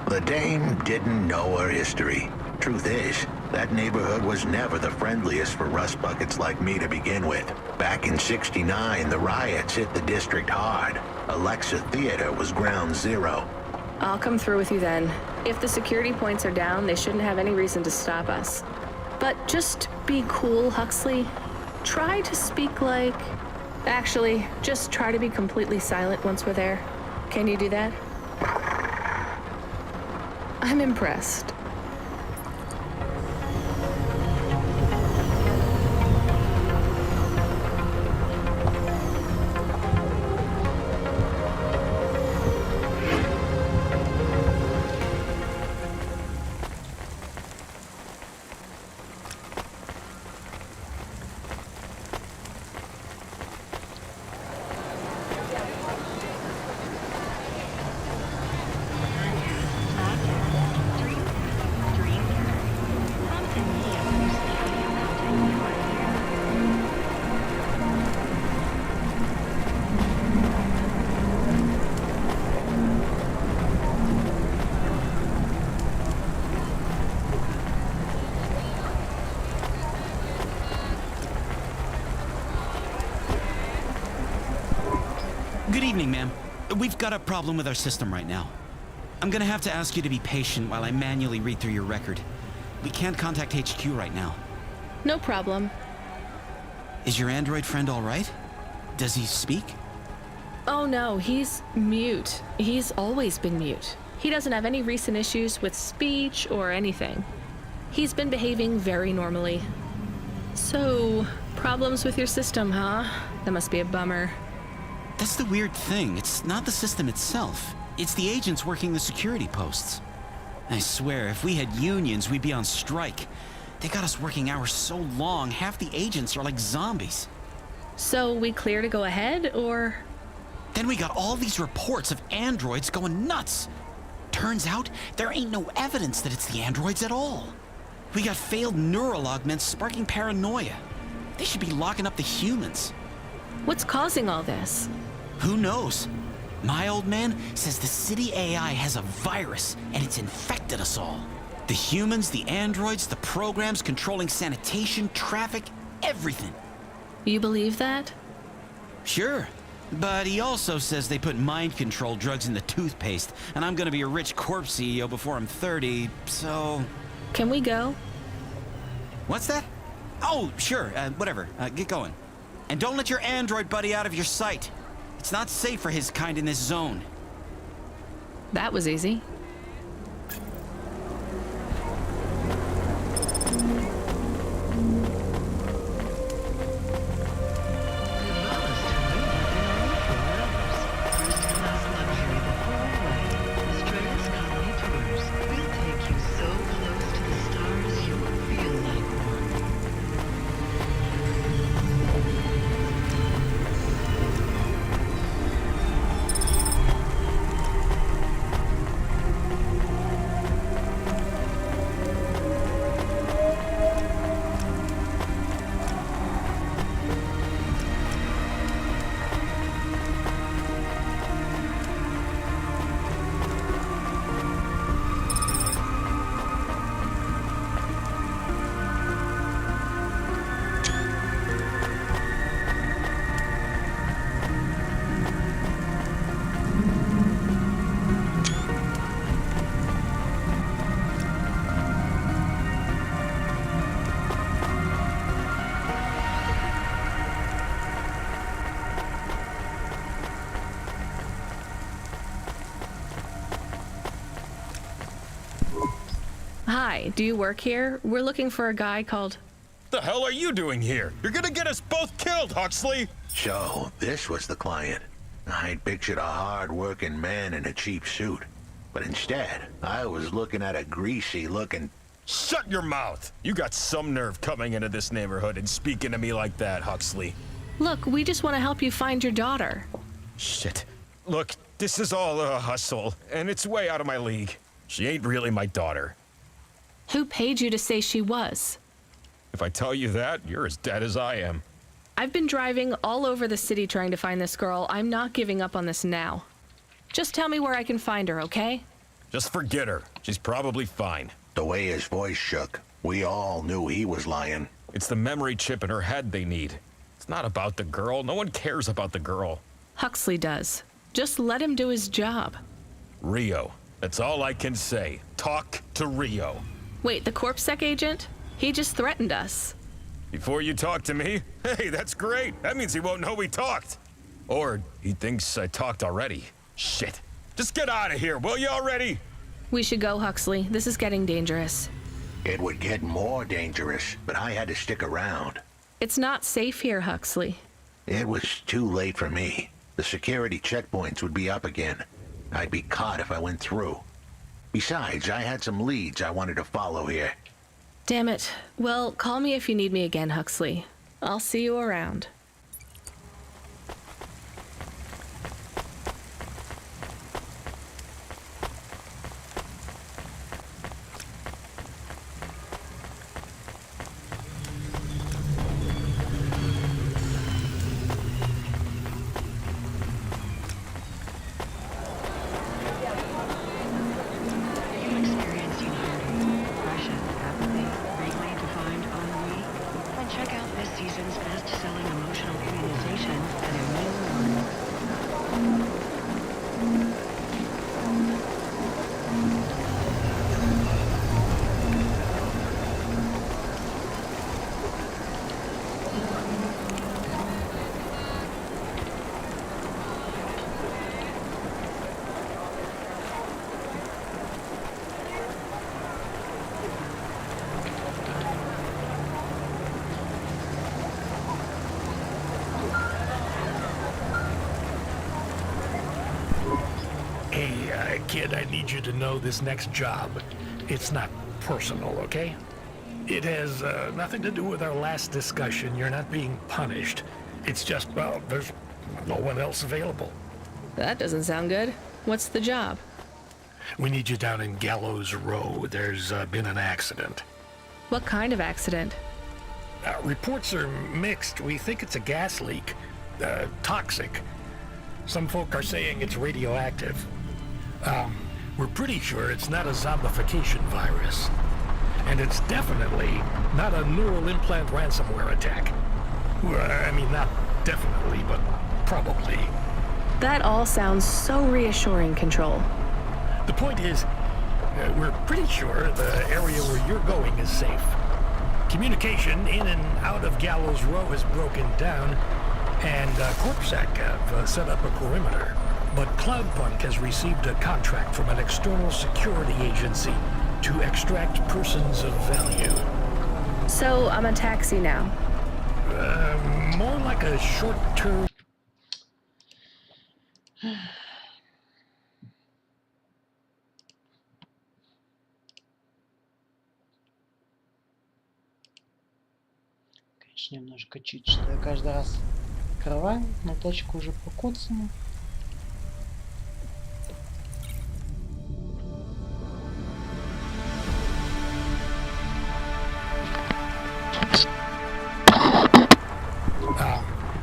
The dame didn't know her history. Truth is, that neighborhood was never the friendliest for rust buckets like me to begin with. Back in '69, the riots hit the district hard. Alexa Theater was ground zero. I'll come through with you then. If the security points are down, they shouldn't have any reason to stop us. But just be cool, Huxley. Try to speak like... Actually, just try to be completely silent once we're there. Can you do that? I'm impressed. Good evening, ma'am. We've got a problem with our system right now. I'm gonna have to ask you to be patient while I manually read through your record. We can't contact HQ right now. No problem. Is your android friend all right? Does he speak? Oh no, he's mute. He's always been mute. He doesn't have any recent issues with speech or anything. He's been behaving very normally. So, problems with your system, huh? That must be a bummer. That's the weird thing. It's not the system itself. It's the agents working the security posts. I swear, if we had unions, we'd be on strike. They got us working hours so long, half the agents are like zombies. So we clear to go ahead, or...? Then we got all these reports of androids going nuts. Turns out there ain't no evidence that it's the androids at all. We got failed neural augments sparking paranoia. They should be locking up the humans. What's causing all this? Who knows? My old man says the city AI has a virus and it's infected us all. The humans, the androids, the programs controlling sanitation, traffic, everything. You believe that? Sure. But he also says they put mind control drugs in the toothpaste, and I'm gonna be a rich corp CEO before I'm 30, so... Can we go? What's that? Oh, sure, whatever. Get going. And don't let your android buddy out of your sight. It's not safe for his kind in this zone. That was easy. Hi, do you work here? We're looking for a guy called... The hell are you doing here? You're gonna get us both killed, Huxley! So, this was the client. I'd pictured a hard-working man in a cheap suit. But instead, I was looking at a greasy-looking... Shut your mouth! You got some nerve coming into this neighborhood and speaking to me like that, Huxley. Look, we just want to help you find your daughter. Shit. Look, this is all a hustle, and it's way out of my league. She ain't really my daughter. Who paid you to say she was? If I tell you that, you're as dead as I am. I've been driving all over the city trying to find this girl. I'm not giving up on this now. Just tell me where I can find her, okay? Just forget her. She's probably fine. The way his voice shook, we all knew he was lying. It's the memory chip in her head they need. It's not about the girl. No one cares about the girl. Huxley does. Just let him do his job. Rio. That's all I can say. Talk to Rio. Wait, the CorpSec agent? He just threatened us. Before you talk to me? Hey, that's great. That means he won't know we talked. Or he thinks I talked already. Shit. Just get out of here, will you already? We should go, Huxley. This is getting dangerous. It would get more dangerous, but I had to stick around. It's not safe here, Huxley. It was too late for me. The security checkpoints would be up again. I'd be caught if I went through. Besides, I had some leads I wanted to follow here. Damn it. Well, call me if you need me again, Huxley. I'll see you around. Hey, kid, I need you to know this next job. It's not personal, okay? It has nothing to do with our last discussion. You're not being punished. It's just, well, there's no one else available. That doesn't sound good. What's the job? We need you down in Gallows Row. There's been an accident. What kind of accident? Reports are mixed. We think it's a gas leak. Toxic. Some folk are saying it's radioactive. We're pretty sure it's not a zombification virus. And it's definitely not a neural implant ransomware attack. Well, I mean, not definitely, but probably. That all sounds so reassuring, Control. The point is, we're pretty sure the area where you're going is safe. Communication in and out of Gallows Row has broken down, and CorpSec have set up a perimeter. But Cloudpunk has received a contract from an external security agency to extract persons of value. So I'm a taxi now. More like a short-term... Конечно, немножко чуть, что я каждый раз открываю, но точка уже покоцана.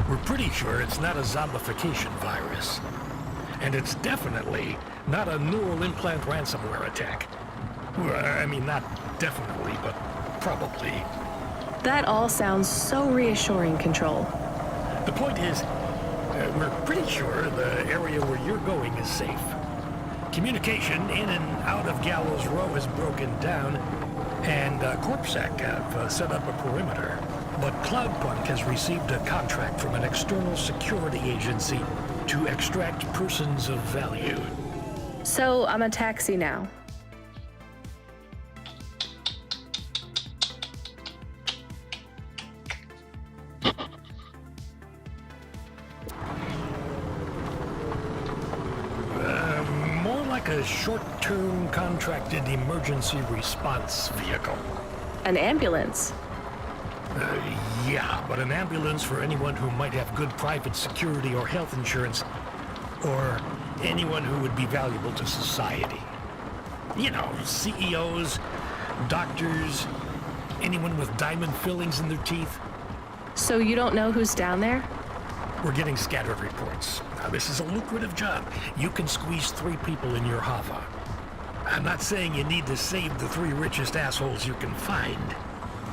We're pretty sure it's not a zombification virus. And it's definitely not a neural implant ransomware attack. Well, I mean, not definitely, but probably. That all sounds so reassuring, Control. The point is, we're pretty sure the area where you're going is safe. Communication in and out of Gallows Row has broken down, and CorpSec have set up a perimeter. But Cloudpunk has received a contract from an external security agency to extract persons of value. So I'm a taxi now. More like a short-term contracted emergency response vehicle. An ambulance? Yeah, but an ambulance for anyone who might have good private security or health insurance, or anyone who would be valuable to society. You know, CEOs, doctors, anyone with diamond fillings in their teeth. So you don't know who's down there? We're getting scattered reports. Now, this is a lucrative job. You can squeeze 3 people in your hover. I'm not saying you need to save the 3 richest assholes you can find.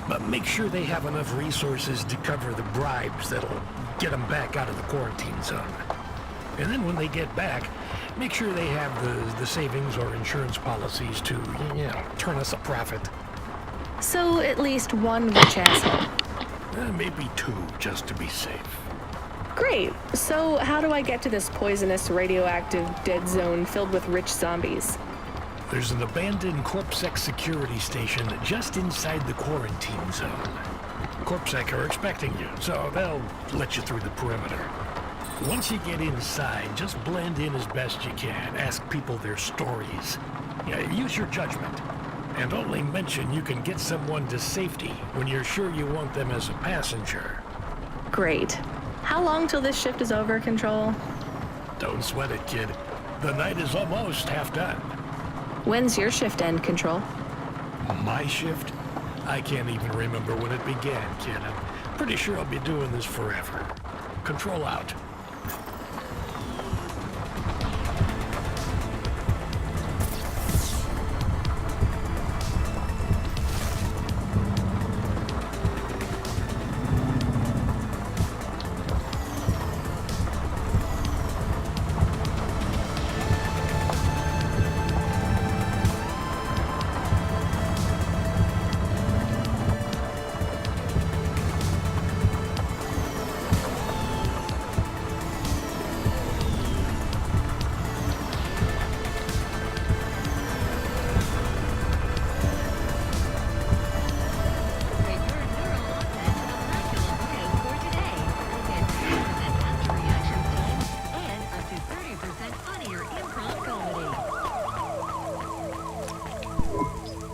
But make sure they have enough resources to cover the bribes that'll get them back out of the quarantine zone. And then when they get back, make sure they have the savings or insurance policies to, you know, turn us a profit. So at least 1 rich asshole. Maybe 2, just to be safe. Great. So how do I get to this poisonous, radioactive, dead zone filled with rich zombies? There's an abandoned CorpSec security station just inside the quarantine zone. CorpSec are expecting you, so they'll let you through the perimeter. Once you get inside, just blend in as best you can. Ask people their stories. Yeah, use your judgment. And only mention you can get someone to safety when you're sure you want them as a passenger. Great. How long till this shift is over, Control? Don't sweat it, kid. The night is almost half done. When's your shift end, Control? My shift? I can't even remember when it began, kid. I'm pretty sure I'll be doing this forever. Control out.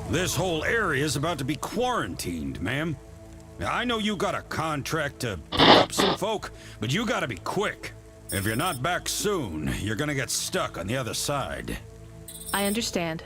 This whole area is about to be quarantined, ma'am. Now, I know you got a contract to pick up some folk, but you gotta be quick. If you're not back soon, you're gonna get stuck on the other side. I understand.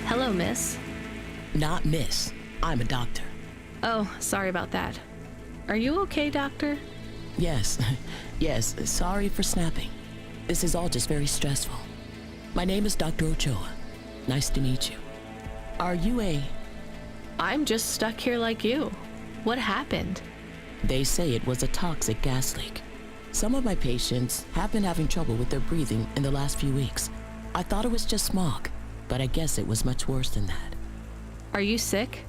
Hello, miss. Not miss. I'm a doctor. Oh, sorry about that. Are you okay, doctor? Yes. Yes, sorry for snapping. This is all just very stressful. My name is Dr. Ochoa. Nice to meet you. Are you a... I'm just stuck here like you. What happened? They say it was a toxic gas leak. Some of my patients have been having trouble with their breathing in the last few weeks. I thought it was just smog, but I guess it was much worse than that. Are you sick?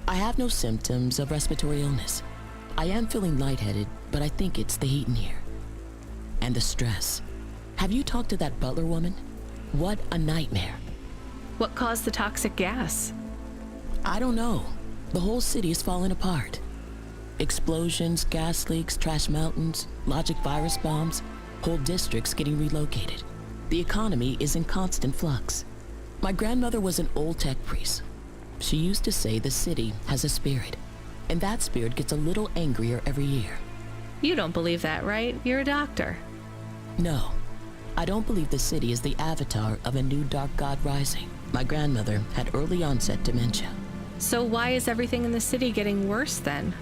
I have no symptoms of respiratory illness. I am feeling lightheaded, but I think it's the heat in here. And the stress. Have you talked to that butler woman? What a nightmare. What caused the toxic gas? I don't know. The whole city is falling apart. Explosions, gas leaks, trash mountains, logic virus bombs, whole districts getting relocated. The economy is in constant flux. My grandmother was an old tech priest. She used to say the city has a spirit, and that spirit gets a little angrier every year. You don't believe that, right? You're a doctor. No, I don't believe the city is the avatar of a new dark god rising. My grandmother had early onset dementia. So why is everything in the city getting worse then?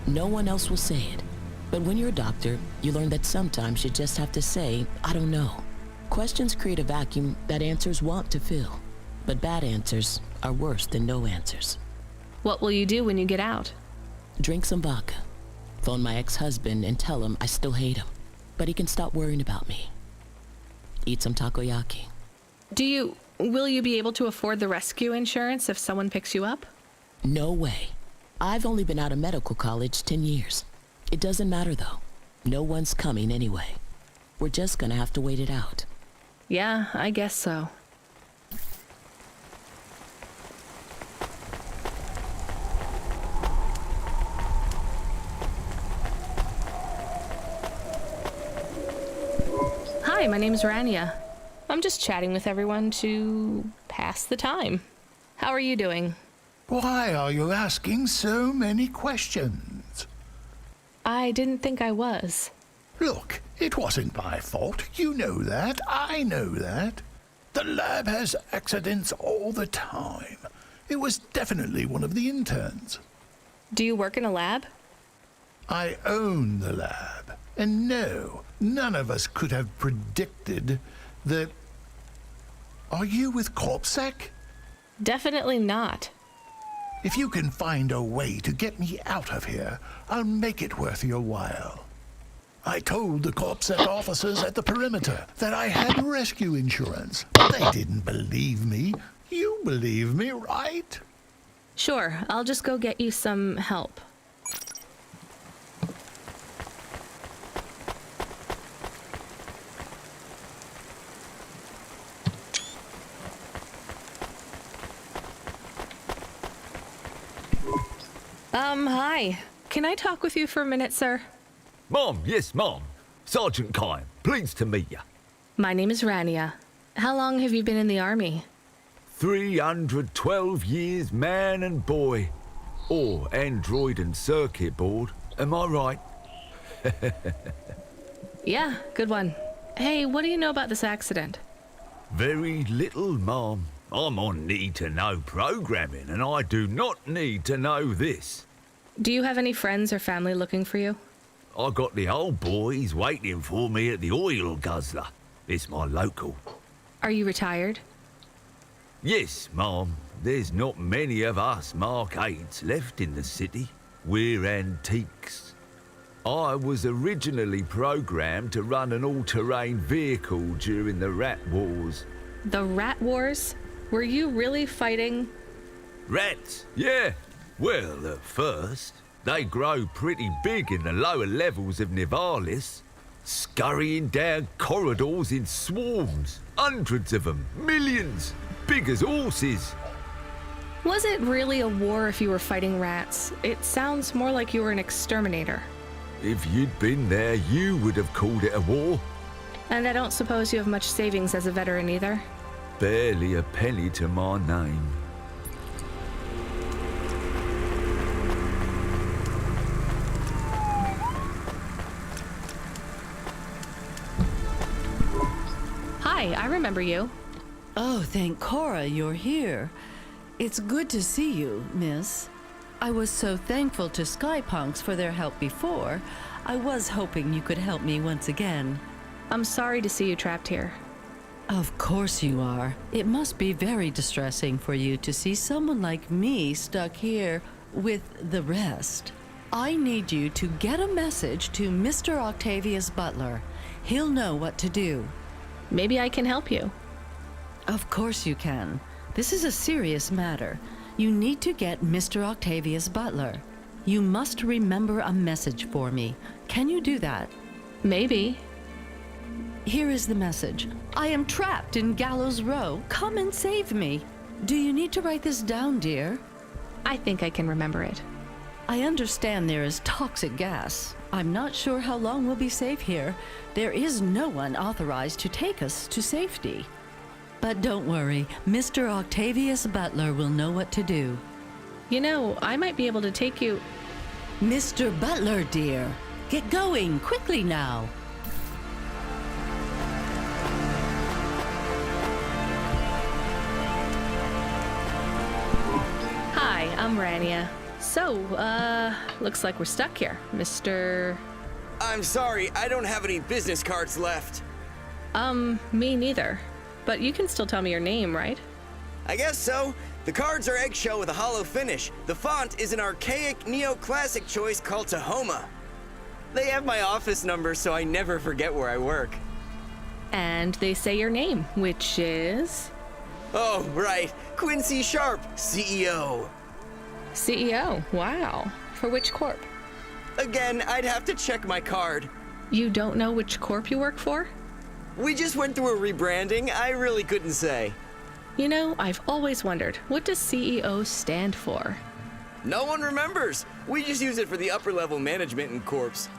No one else will say it. But when you're a doctor, you learn that sometimes you just have to say, I don't know. Questions create a vacuum that answers want to fill. But bad answers are worse than no answers. What will you do when you get out? Drink some vodka. Phone my ex-husband and tell him I still hate him, but he can stop worrying about me. Eat some takoyaki. Will you be able to afford the rescue insurance if someone picks you up? No way. I've only been out of medical college 10 years. It doesn't matter though. No one's coming anyway. We're just gonna have to wait it out. Yeah, I guess so. Hi, my name's Rania. I'm just chatting with everyone to pass the time. How are you doing? Why are you asking so many questions? I didn't think I was. Look, it wasn't my fault. You know that. I know that. The lab has accidents all the time. It was definitely one of the interns. Do you work in a lab? I own the lab. And no, none of us could have predicted that... Are you with CorpSec? Definitely not. If you can find a way to get me out of here, I'll make it worth your while. I told the CorpSec officers at the perimeter that I had rescue insurance, but they didn't believe me. You believe me, right? Sure, I'll just go get you some help. Hi. Can I talk with you for a minute, sir? Mom, yes, Mom. Sergeant Kine, pleased to meet you. My name is Rania. How long have you been in the army? 312 years, man and boy. Or android and circuit board, am I right? Yeah, good one. Hey, what do you know about this accident? Very little, Mom. I'm on need-to-know programming, and I do not need to know this. Do you have any friends or family looking for you? I got the old boys waiting for me at the oil guzzler. It's my local. Are you retired? Yes, Mom. there's not many of us Mark 8s left in the city. We're antiques. I was originally programmed to run an all-terrain vehicle during the Rat Wars. The Rat Wars? Were you really fighting? Rats, yeah. Well, at first, they grow pretty big in the lower levels of Nivalis, scurrying down corridors in swarms, hundreds of them, millions, big as horses. Was it really a war if you were fighting rats? It sounds more like you were an exterminator. If you'd been there, you would have called it a war. And I don't suppose you have much savings as a veteran either? Barely a penny to my name. Hi, I remember you. Oh, thank Cora you're here. It's good to see you, miss. I was so thankful to Skypunks for their help before. I was hoping you could help me once again. I'm sorry to see you trapped here. Of course you are. It must be very distressing for you to see someone like me stuck here with the rest. I need you to get a message to Mr. Octavius Butler. He'll know what to do. Maybe I can help you. Of course you can. This is a serious matter. You need to get Mr. Octavius Butler. You must remember a message for me. Can you do that? Maybe. Here is the message. I am trapped in Gallows Row. Come and save me. Do you need to write this down, dear? I think I can remember it. I understand there is toxic gas. I'm not sure how long we'll be safe here. There is no one authorized to take us to safety. But don't worry, Mr. Octavius Butler will know what to do. You know, I might be able to take you... Mr. Butler, dear, get going quickly now. Hi, I'm Rania. So, looks like we're stuck here, Mr... I'm sorry, I don't have any business cards left. Me neither. But you can still tell me your name, right? I guess so. The cards are eggshell with a hollow finish. The font is an archaic neoclassic choice called Tahoma. They have my office number, so I never forget where I work. And they say your name, which is... Oh, right. Quincy Sharp, CEO. CEO? Wow. For which corp? Again, I'd have to check my card. You don't know which corp you work for? We just went through a rebranding. I really couldn't say. You know, I've always wondered, what does CEO stand for? No one remembers. We just use it for the upper-level management in corps.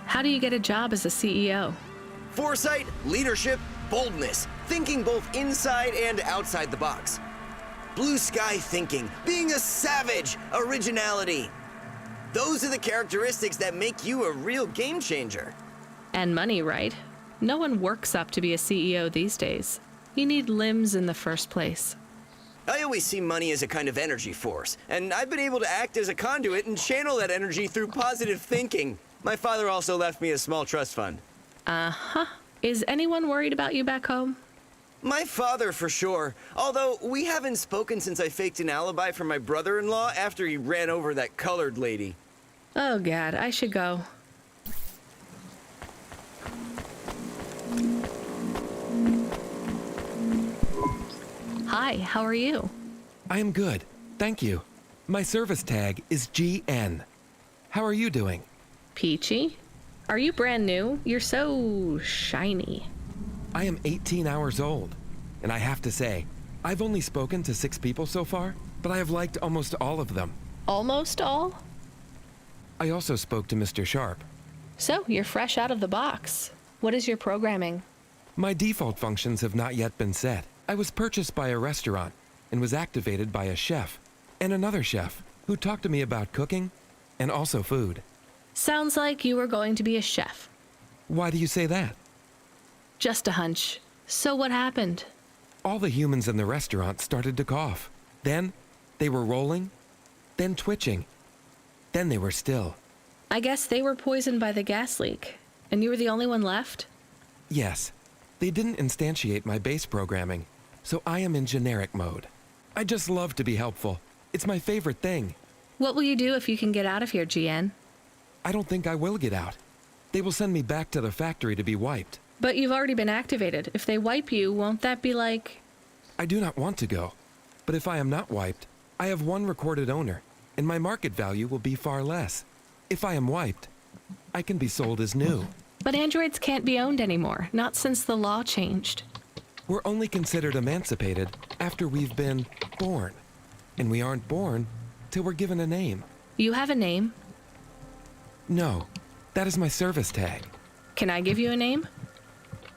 How do you get a job as a CEO? Foresight, leadership, boldness, thinking both inside and outside the box. Blue sky thinking, being a savage, originality. Those are the characteristics that make you a real game changer. And money, right? No one works up to be a CEO these days. You need limbs in the first place. I always see money as a kind of energy force, and I've been able to act as a conduit and channel that energy through positive thinking. My father also left me a small trust fund. Uh-huh. Is anyone worried about you back home? My father, for sure. Although, we haven't spoken since I faked an alibi for my brother-in-law after he ran over that colored lady. Oh, God, I should go. Hi, how are you? I am good, thank you. My service tag is GN. How are you doing? Peachy? Are you brand new? You're so shiny. I am 18 hours old, and I have to say, I've only spoken to 6 people so far, but I have liked almost all of them. Almost all? I also spoke to Mr. Sharp. So, you're fresh out of the box. What is your programming? My default functions have not yet been set. I was purchased by a restaurant and was activated by a chef and another chef who talked to me about cooking and also food. Sounds like you were going to be a chef. Why do you say that? Just a hunch. So what happened? All the humans in the restaurant started to cough. Then they were rolling, then twitching, then they were still. I guess they were poisoned by the gas leak, and you were the only one left? Yes. They didn't instantiate my base programming, so I am in generic mode. I just love to be helpful. It's my favorite thing. What will you do if you can get out of here, GN? I don't think I will get out. They will send me back to the factory to be wiped. But you've already been activated. If they wipe you, won't that be like... I do not want to go. But if I am not wiped, I have one recorded owner, and my market value will be far less. If I am wiped, I can be sold as new. But androids can't be owned anymore, not since the law changed. We're only considered emancipated after we've been born. And we aren't born till we're given a name. You have a name? No, that is my service tag. Can I give you a name?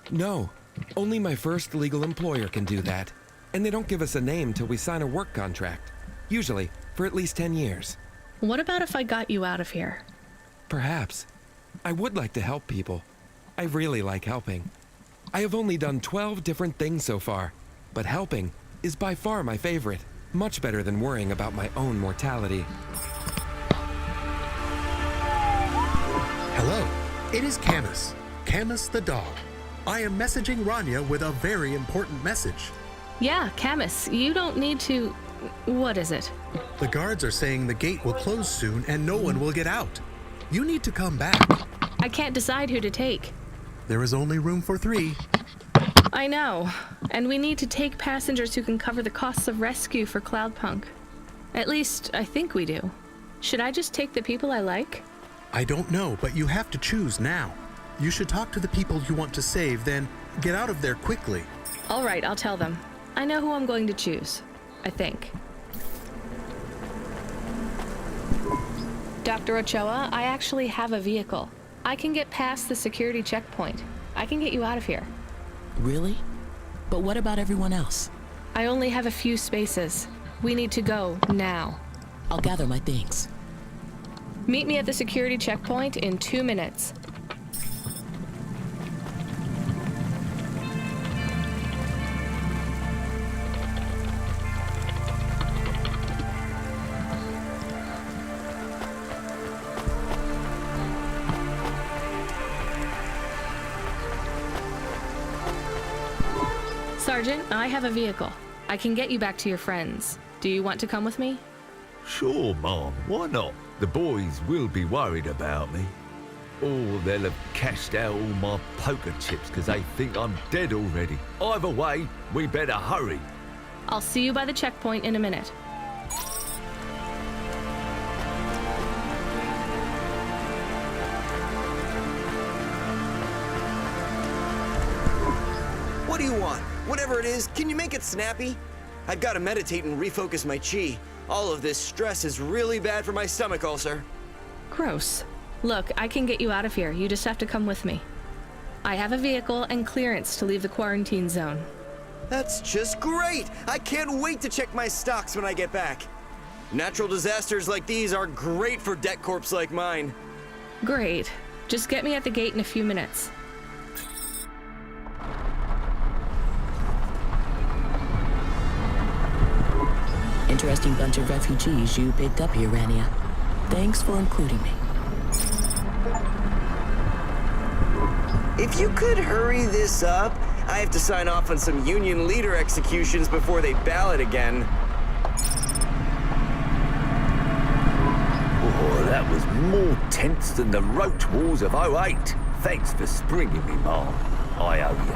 No, only my first legal employer can do that. And they don't give us a name till we sign a work contract. Usually, for at least 10 years. What about if I got you out of here? Perhaps. I would like to help people. I really like helping. I have only done 12 different things so far, but helping is by far my favorite. Much better than worrying about my own mortality. Hello, it is Camus. Camus the dog. I am messaging Rania with a very important message. Yeah, Camus, you don't need to... What is it? The guards are saying the gate will close soon and no one will get out. You need to come back. I can't decide who to take. There is only room for 3. I know. And we need to take passengers who can cover the costs of rescue for Cloudpunk. At least, I think we do. Should I just take the people I like? I don't know, but you have to choose now. You should talk to the people you want to save, then get out of there quickly. All right, I'll tell them. I know who I'm going to choose. I think. Dr. Ochoa, I actually have a vehicle. I can get past the security checkpoint. I can get you out of here. Really? But what about everyone else? I only have a few spaces. We need to go now. I'll gather my things. Meet me at the security checkpoint in 2 minutes. Sergeant, I have a vehicle. I can get you back to your friends. Do you want to come with me? Sure, Mom. Why not? The boys will be worried about me. Or they'll have cashed out all my poker chips because they think I'm dead already. Either way, we better hurry. I'll see you by the checkpoint in a minute. What do you want? Whatever it is, can you make it snappy? I've got to meditate and refocus my chi. All of this stress is really bad for my stomach ulcer. Gross. Look, I can get you out of here. You just have to come with me. I have a vehicle and clearance to leave the quarantine zone. That's just great! I can't wait to check my stocks when I get back. Natural disasters like these are great for debt corps like mine. Great. Just get me at the gate in a few minutes. Interesting bunch of refugees you picked up here, Rania. Thanks for including me. If you could hurry this up, I have to sign off on some union leader executions before they ballot again. Oh, that was more tense than the roach wars of '08. Thanks for springing me, Mom. I owe you.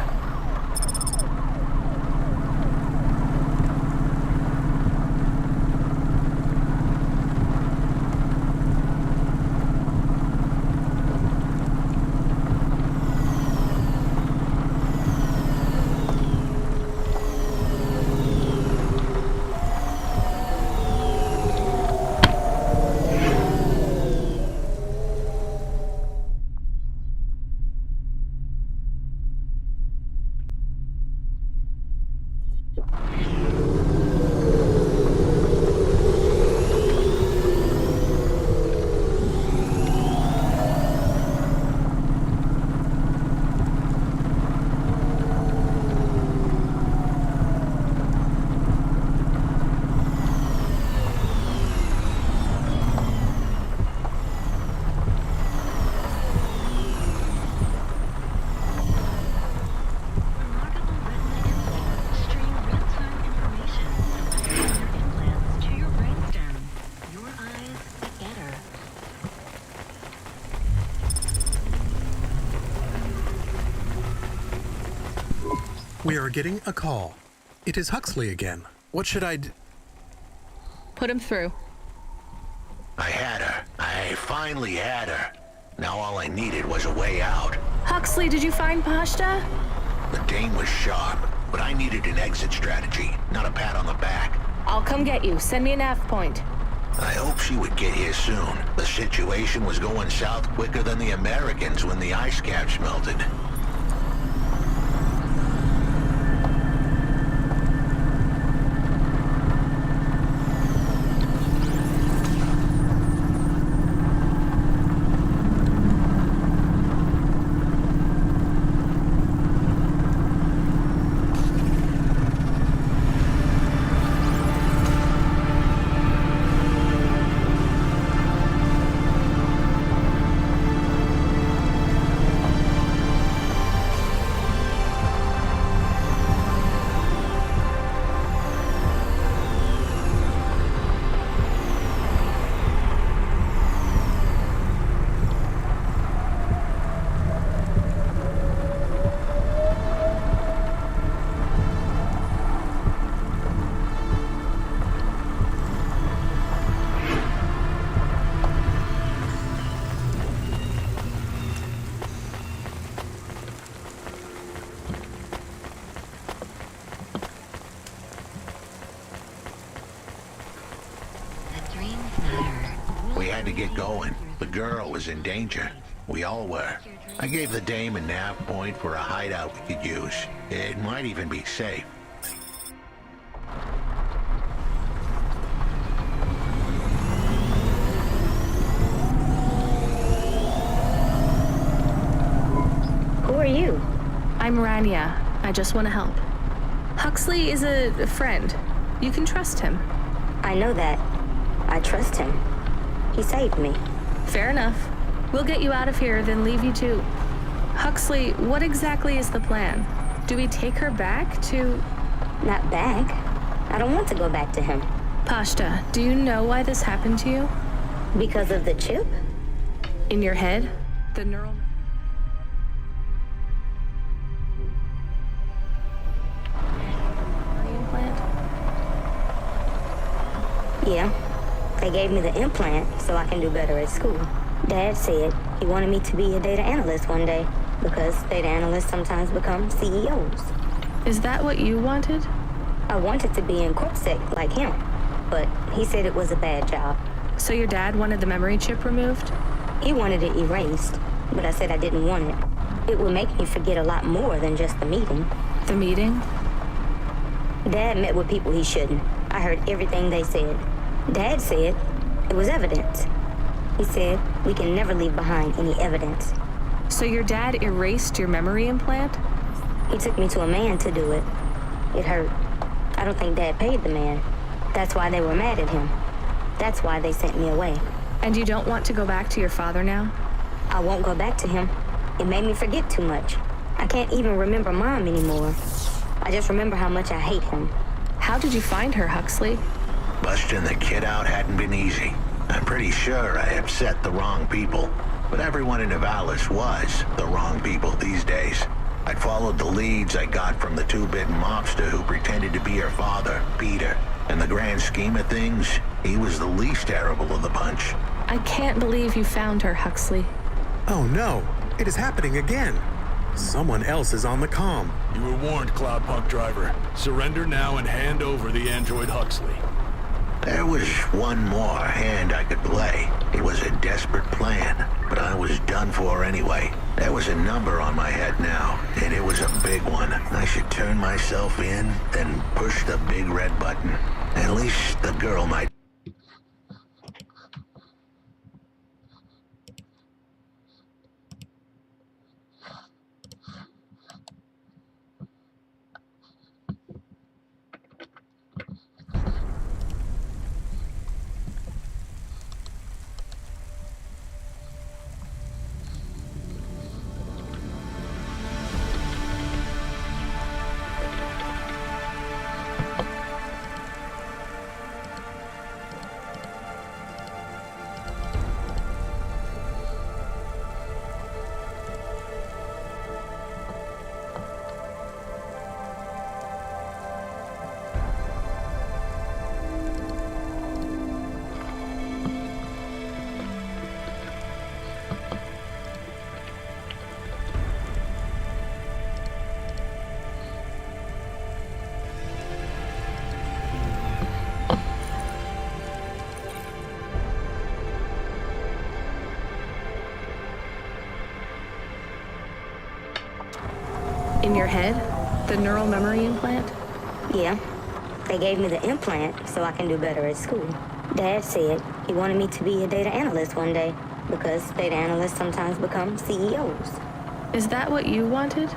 We are getting a call. It is Huxley again. What should I Put him through. I had her. I finally had her. Now all I needed was a way out. Huxley, did you find Pashta? The Dane was sharp, but I needed an exit strategy, not a pat on the back. I'll come get you. Send me a nav point. I hope she would get here soon. The situation was going south quicker than the Americans when the ice caps melted. We had to get going. The girl was in danger. We all were. I gave the dame a nav point for a hideout we could use. It might even be safe. Who are you? I'm Rania. I just want to help. Huxley is a friend. You can trust him. I know that. I trust him. He saved me. Fair enough. We'll get you out of here, then leave you to... Huxley, what exactly is the plan? Do we take her back to... Not back. I don't want to go back to him. Pashta, do you know why this happened to you? Because of the chip? In your head? The neural... implant? Yeah. They gave me the implant so I can do better at school. Dad said he wanted me to be a data analyst one day because data analysts sometimes become CEOs. Is that what you wanted? I wanted to be in CorpSec like him, but he said it was a bad job. So your dad wanted the memory chip removed? He wanted it erased, but I said I didn't want it. It would make me forget a lot more than just the meeting. The meeting? Dad met with people he shouldn't. I heard everything they said. Dad said it was evidence. He said we can never leave behind any evidence. So your dad erased your memory implant? He took me to a man to do it. It hurt. I don't think Dad paid the man. That's why they were mad at him. That's why they sent me away. And you don't want to go back to your father now? I won't go back to him. It made me forget too much. I can't even remember Mom anymore. I just remember how much I hate him. How did you find her, Huxley? Busting the kid out hadn't been easy. I'm pretty sure I upset the wrong people, but everyone in Nivalis was the wrong people these days. I'd followed the leads I got from the two-bitten mobster who pretended to be her father, Peter. In the grand scheme of things, he was the least terrible of the bunch. I can't believe you found her, Huxley. Oh no, it is happening again. Someone else is on the comm. You were warned, Cloudpunk driver. Surrender now and hand over the android Huxley. There was one more hand I could play. It was a desperate plan, but I was done for anyway. There was a number on my head now, and it was a big one. I should turn myself in, then push the big red button. At least the girl might... In your head? The neural memory implant? Yeah. They gave me the implant so I can do better at school. Dad said he wanted me to be a data analyst one day because data analysts sometimes become CEOs. Is that what you wanted?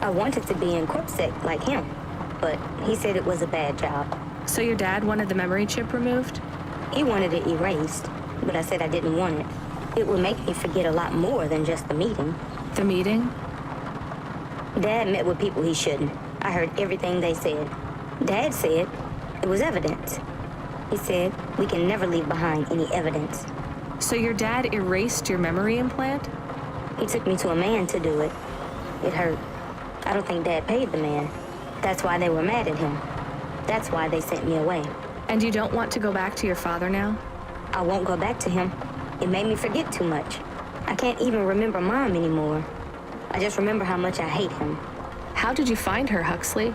I wanted to be in CorpSec like him, but he said it was a bad job. So your dad wanted the memory chip removed? He wanted it erased, but I said I didn't want it. It would make me forget a lot more than just the meeting. The meeting? Dad met with people he shouldn't. I heard everything they said. Dad said it was evidence. He said we can never leave behind any evidence. So your dad erased your memory implant? He took me to a man to do it. It hurt. I don't think Dad paid the man. That's why they were mad at him. That's why they sent me away. And you don't want to go back to your father now? I won't go back to him. It made me forget too much. I can't even remember Mom anymore. I just remember how much I hate him. How did you find her, Huxley?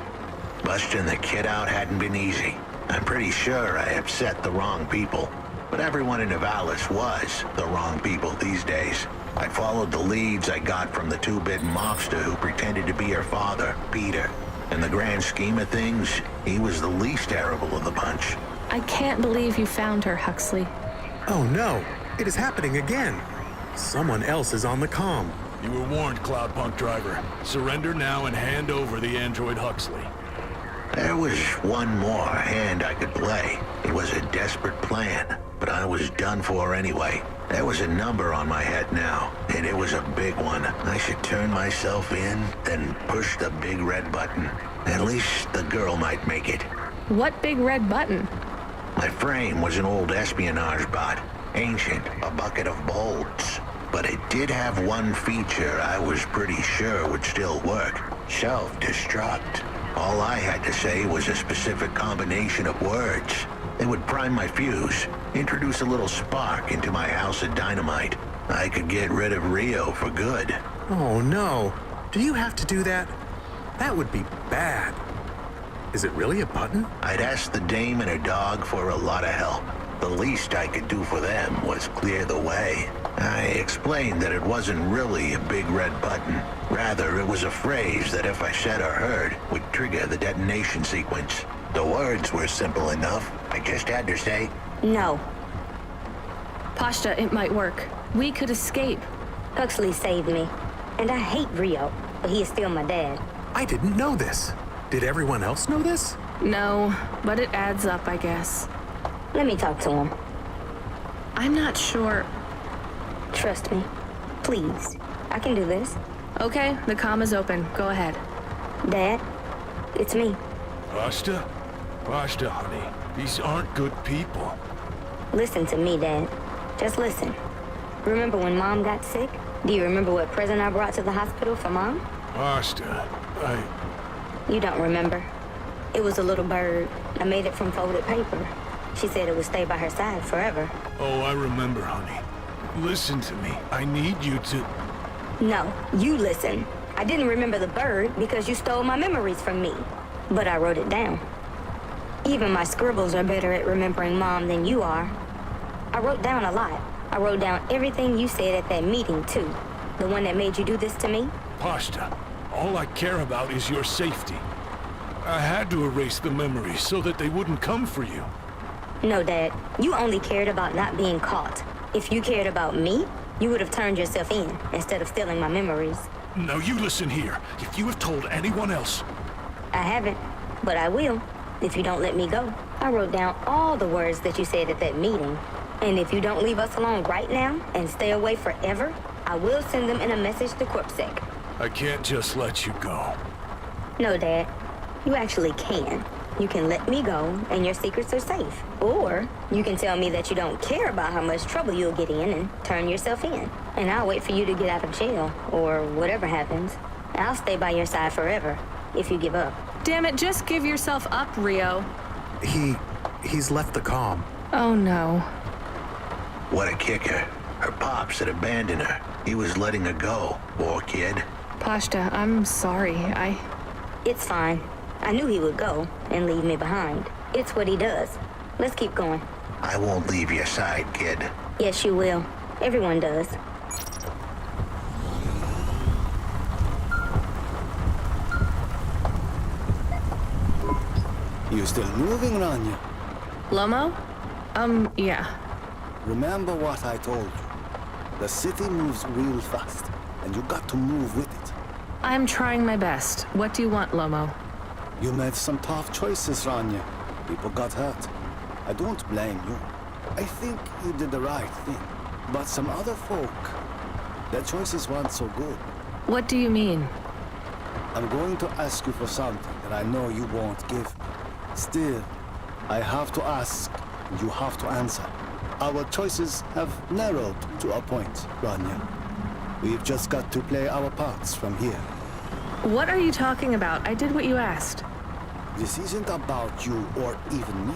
Busting the kid out hadn't been easy. I'm pretty sure I upset the wrong people. But everyone in Nivalis was the wrong people these days. I followed the leads I got from the two-bit mobster who pretended to be her father, Peter. In the grand scheme of things, he was the least terrible of the bunch. I can't believe you found her, Huxley. Oh no, it is happening again. Someone else is on the comm. You were warned, Cloudpunk driver. Surrender now and hand over the android Huxley. There was one more hand I could play. It was a desperate plan, but I was done for anyway. There was a number on my head now, and it was a big one. I should turn myself in, then push the big red button. At least the girl might make it. What big red button? My frame was an old espionage bot. Ancient, a bucket of bolts. But it did have one feature I was pretty sure would still work. Self-destruct. All I had to say was a specific combination of words. It would prime my fuse, introduce a little spark into my house of dynamite. I could get rid of Rio for good. Oh no. Do you have to do that? That would be bad. Is it really a button? I'd asked the dame and her dog for a lot of help. The least I could do for them was clear the way. I explained that it wasn't really a big red button. Rather, it was a phrase that if I said or heard, would trigger the detonation sequence. The words were simple enough. I just had to say, no. Pashta, it might work. We could escape. Huxley saved me. And I hate Rio, but he is still my dad. I didn't know this. Did everyone else know this? No, but it adds up, I guess. Let me talk to him. I'm not sure. Trust me. Please. I can do this. Okay, the comm is open. Go ahead. Dad, it's me. Pashta? Pashta, honey. These aren't good people. Listen to me, Dad. Just listen. Remember when Mom got sick? Do you remember what present I brought to the hospital for Mom? Pashta, You don't remember. It was a little bird. I made it from folded paper. She said it would stay by her side forever. Oh, I remember, honey. Listen to me. I need you to... No, you listen. I didn't remember the bird because you stole my memories from me. But I wrote it down. Even my scribbles are better at remembering Mom than you are. I wrote down a lot. I wrote down everything you said at that meeting, too. The one that made you do this to me? Pashta, all I care about is your safety. I had to erase the memories so that they wouldn't come for you. No, Dad. You only cared about not being caught. If you cared about me, you would have turned yourself in instead of stealing my memories. Now you listen here. If you have told anyone else... I haven't, but I will, if you don't let me go. I wrote down all the words that you said at that meeting. And if you don't leave us alone right now and stay away forever, I will send them in a message to CorpSec. I can't just let you go. No, Dad. You actually can. You can let me go, and your secrets are safe. Or you can tell me that you don't care about how much trouble you'll get in and turn yourself in. And I'll wait for you to get out of jail, or whatever happens. I'll stay by your side forever, if you give up. Damn it, just give yourself up, Rio. He's left the comm. Oh no. What a kicker. Her pops had abandoned her. He was letting her go, poor kid. Pashta, I'm sorry. It's fine. I knew he would go and leave me behind. It's what he does. Let's keep going. I won't leave your side, kid. Yes, you will. Everyone does. You still moving, Rania? Lomo? Yeah. Remember what I told you. The city moves real fast, and you got to move with it. I'm trying my best. What do you want, Lomo? You made some tough choices, Rania. People got hurt. I don't blame you. I think you did the right thing. But some other folk, their choices weren't so good. What do you mean? I'm going to ask you for something that I know you won't give me. Still, I have to ask, and you have to answer. Our choices have narrowed to a point, Rania. We've just got to play our parts from here. What are you talking about? I did what you asked. This isn't about you or even me.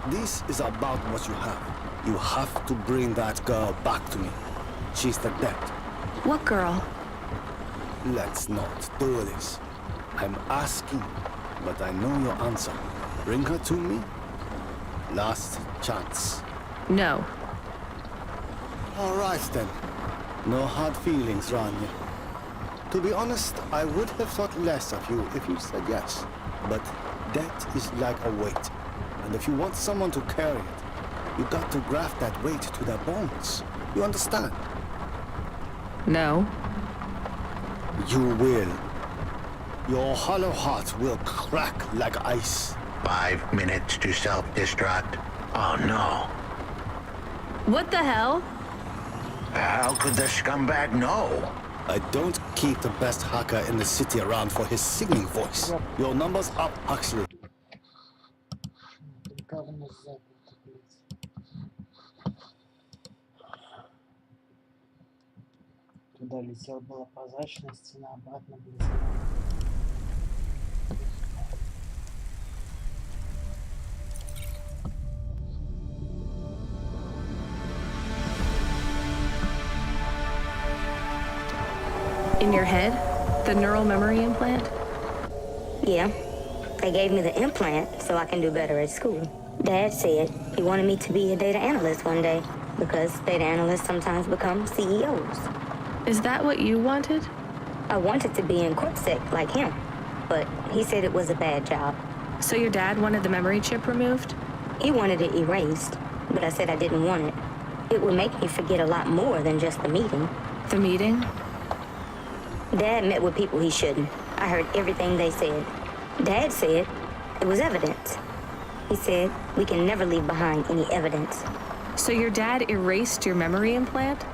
This is about what you have. You have to bring that girl back to me. She's the dead. What girl? Let's not do this. I'm asking, but I know your answer. Bring her to me? Last chance. No. All right then. No hard feelings, Rania. To be honest, I would have thought less of you if you said yes. But death is like a weight. And if you want someone to carry it, you got to graft that weight to their bones. You understand? No. You will. Your hollow heart will crack like ice. 5 minutes to self-destruct. Oh no. What the hell? How could the scumbag know? I don't keep the best hacker in the city around for his singing voice. Your number's up, Huxley. Туда летел было по зачности, на обратно близко. In your head? The neural memory implant? Yeah. They gave me the implant so I can do better at school. Dad said he wanted me to be a data analyst one day because data analysts sometimes become CEOs. Is that what you wanted? I wanted to be in CorpSec like him, but he said it was a bad job. So your dad wanted the memory chip removed? He wanted it erased, but I said I didn't want it. It would make me forget a lot more than just the meeting. The meeting? Dad met with people he shouldn't. I heard everything they said. Dad said it was evidence. He said we can never leave behind any evidence. So your dad erased your memory implant?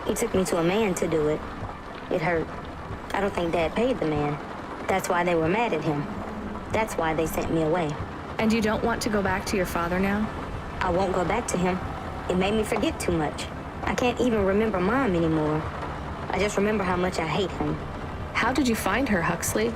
He took me to a man to do it. It hurt. I don't think Dad paid the man. That's why they were mad at him. That's why they sent me away. And you don't want to go back to your father now? I won't go back to him. It made me forget too much. I can't even remember Mom anymore. I just remember how much I hate him. How did you find her, Huxley?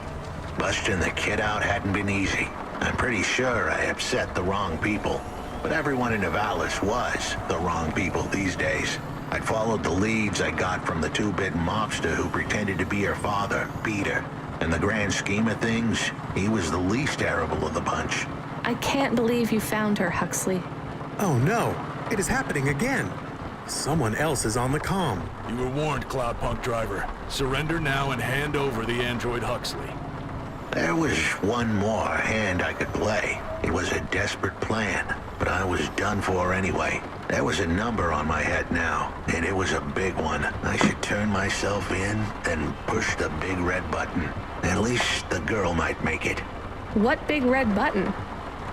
Busting the kid out hadn't been easy. I'm pretty sure I upset the wrong people. But everyone in Nivalis was the wrong people these days. I'd followed the leads I got from the two-bit mobster who pretended to be her father, Peter. In the grand scheme of things, he was the least terrible of the bunch. I can't believe you found her, Huxley. Oh no, it is happening again. Someone else is on the comm. You were warned, Cloudpunk driver. Surrender now and hand over the android Huxley. There was one more hand I could play. It was a desperate plan, but I was done for anyway. There was a number on my head now, and it was a big one. I should turn myself in, then push the big red button. At least the girl might make it. What big red button?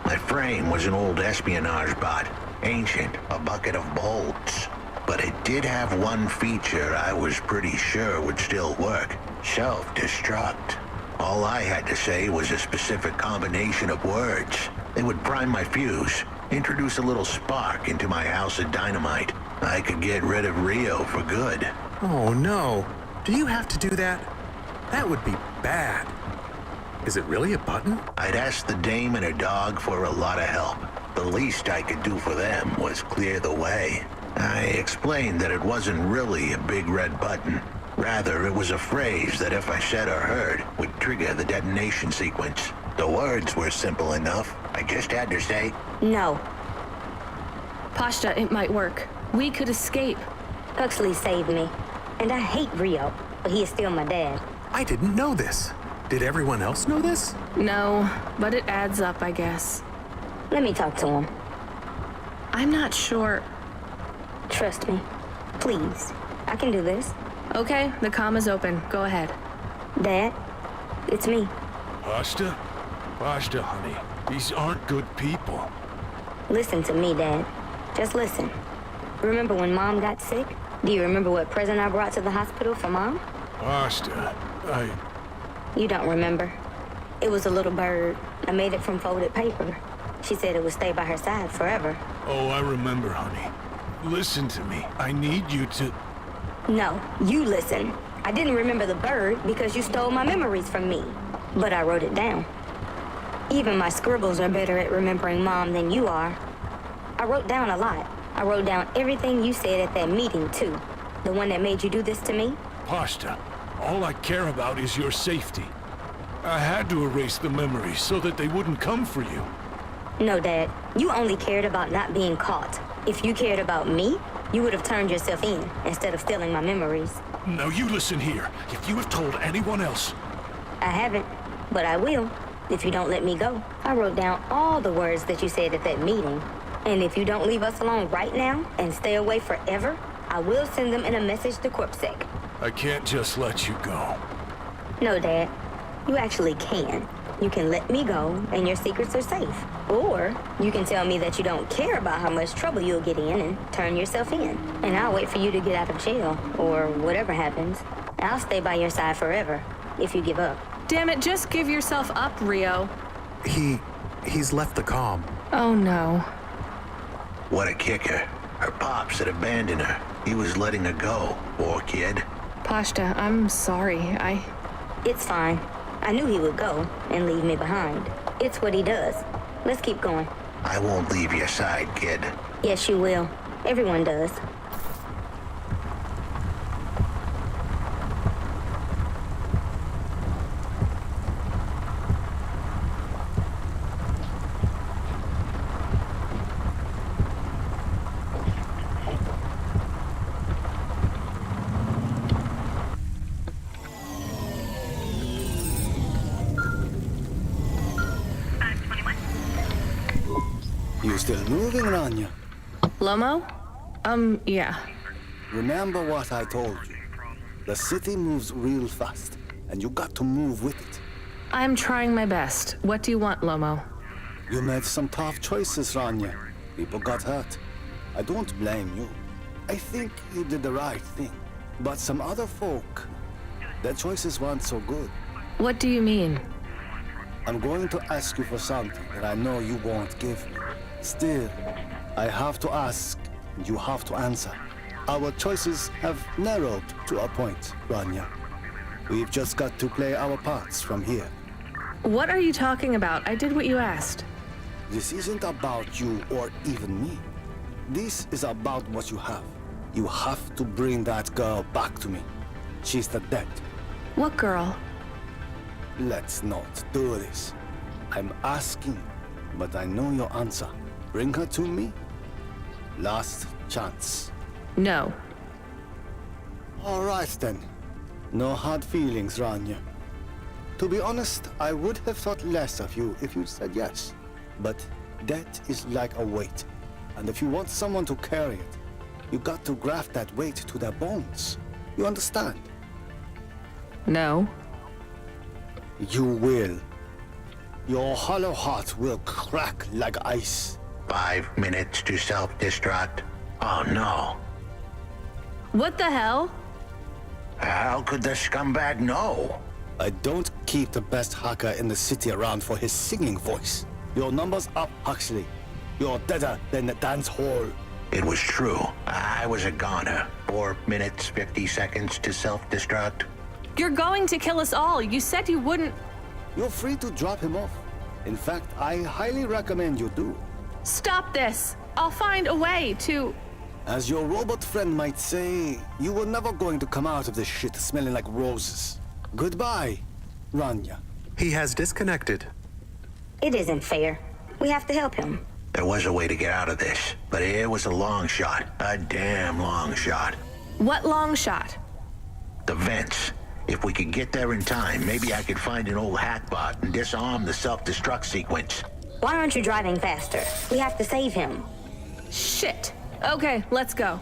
My frame was an old espionage bot. Ancient, a bucket of bolts. But it did have one feature I was pretty sure would still work. Self-destruct. All I had to say was a specific combination of words. It would prime my fuse, introduce a little spark into my house of dynamite. I could get rid of Rio for good. Oh no. Do you have to do that? That would be bad. Is it really a button? I'd asked the dame and her dog for a lot of help. The least I could do for them was clear the way. I explained that it wasn't really a big red button. Rather, it was a phrase that if I said or heard, would trigger the detonation sequence. The words were simple enough. I just had to say, no. Pashta, it might work. We could escape. Huxley saved me. And I hate Rio, but he is still my dad. I didn't know this. Did everyone else know this? No, but it adds up, I guess. Let me talk to him. I'm not sure. Trust me. Please. I can do this. Okay, the comm is open. Go ahead. Dad, it's me. Pasta? Pasta, honey. These aren't good people. Listen to me, Dad. Just listen. Remember when Mom got sick? Do you remember what present I brought to the hospital for Mom? Pasta, You don't remember. It was a little bird. I made it from folded paper. She said it would stay by her side forever. Oh, I remember, honey. Listen to me. I need you to... No, you listen. I didn't remember the bird because you stole my memories from me. But I wrote it down. Even my scribbles are better at remembering Mom than you are. I wrote down a lot. I wrote down everything you said at that meeting, too. The one that made you do this to me? Pasta, all I care about is your safety. I had to erase the memories so that they wouldn't come for you. No, Dad. You only cared about not being caught. If you cared about me, you would have turned yourself in instead of stealing my memories. Now you listen here. If you have told anyone else... I haven't, but I will, if you don't let me go. I wrote down all the words that you said at that meeting. And if you don't leave us alone right now and stay away forever, I will send them in a message to CorpSec. I can't just let you go. No, Dad. You actually can. You can let me go and your secrets are safe. Or you can tell me that you don't care about how much trouble you'll get in and turn yourself in. And I'll wait for you to get out of jail or whatever happens. I'll stay by your side forever if you give up. Damn it, just give yourself up, Rio. He's left the comm. Oh no. What a kicker. Her pops had abandoned her. He was letting her go. Poor kid. Pashta, I'm sorry. It's fine. I knew he would go and leave me behind. It's what he does. Let's keep going. I won't leave your side, kid. Yes, you will. Everyone does. You still moving, Rania? Lomo? Yeah. Remember what I told you. The city moves real fast, and you got to move with it. I'm trying my best. What do you want, Lomo? You made some tough choices, Rania. People got hurt. I don't blame you. I think you did the right thing. But some other folk, their choices weren't so good. What do you mean? I'm going to ask you for something that I know you won't give me. Still, I have to ask, and you have to answer. Our choices have narrowed to a point, Rania. We've just got to play our parts from here. What are you talking about? I did what you asked. This isn't about you or even me. This is about what you have. You have to bring that girl back to me. She's the dead. What girl? Let's not do this. I'm asking, but I know your answer. Bring her to me. Last chance. No. All right then. No hard feelings, Rania. To be honest, I would have thought less of you if you said yes. But death is like a weight. And if you want someone to carry it, you got to graft that weight to their bones. You understand? No. You will. Your hollow heart will crack like ice. 5 minutes to self-destruct. Oh no. What the hell? How could the scumbag know? I don't keep the best hacker in the city around for his singing voice. Your number's up, Huxley. You're deader than the dance hall. It was true. I was a goner. 4 minutes, 50 seconds to self-destruct. You're going to kill us all. You said you wouldn't. You're free to drop him off. In fact, I highly recommend you do. Stop this. I'll find a way to... As your robot friend might say, you were never going to come out of this shit smelling like roses. Goodbye, Rania. He has disconnected. It isn't fair. We have to help him. There was a way to get out of this, but it was a long shot. A damn long shot. What long shot? The vents. If we could get there in time, maybe I could find an old hackbot and disarm the self-destruct sequence. Why aren't you driving faster? We have to save him. Shit. Okay, let's go.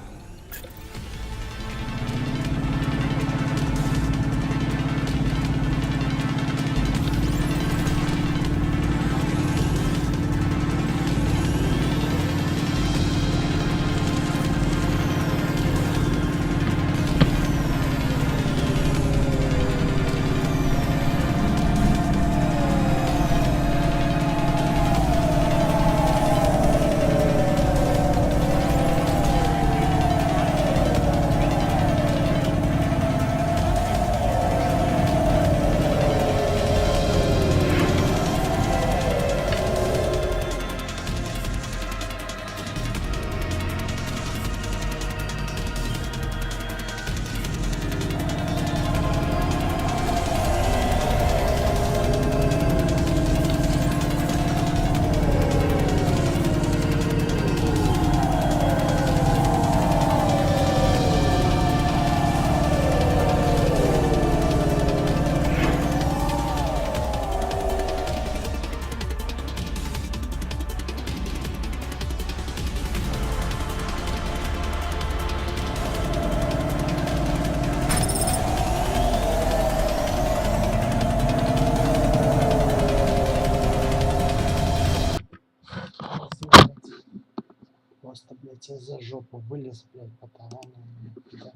Просто, блядь, из-за жопы вылез, блядь, по тарану, блядь,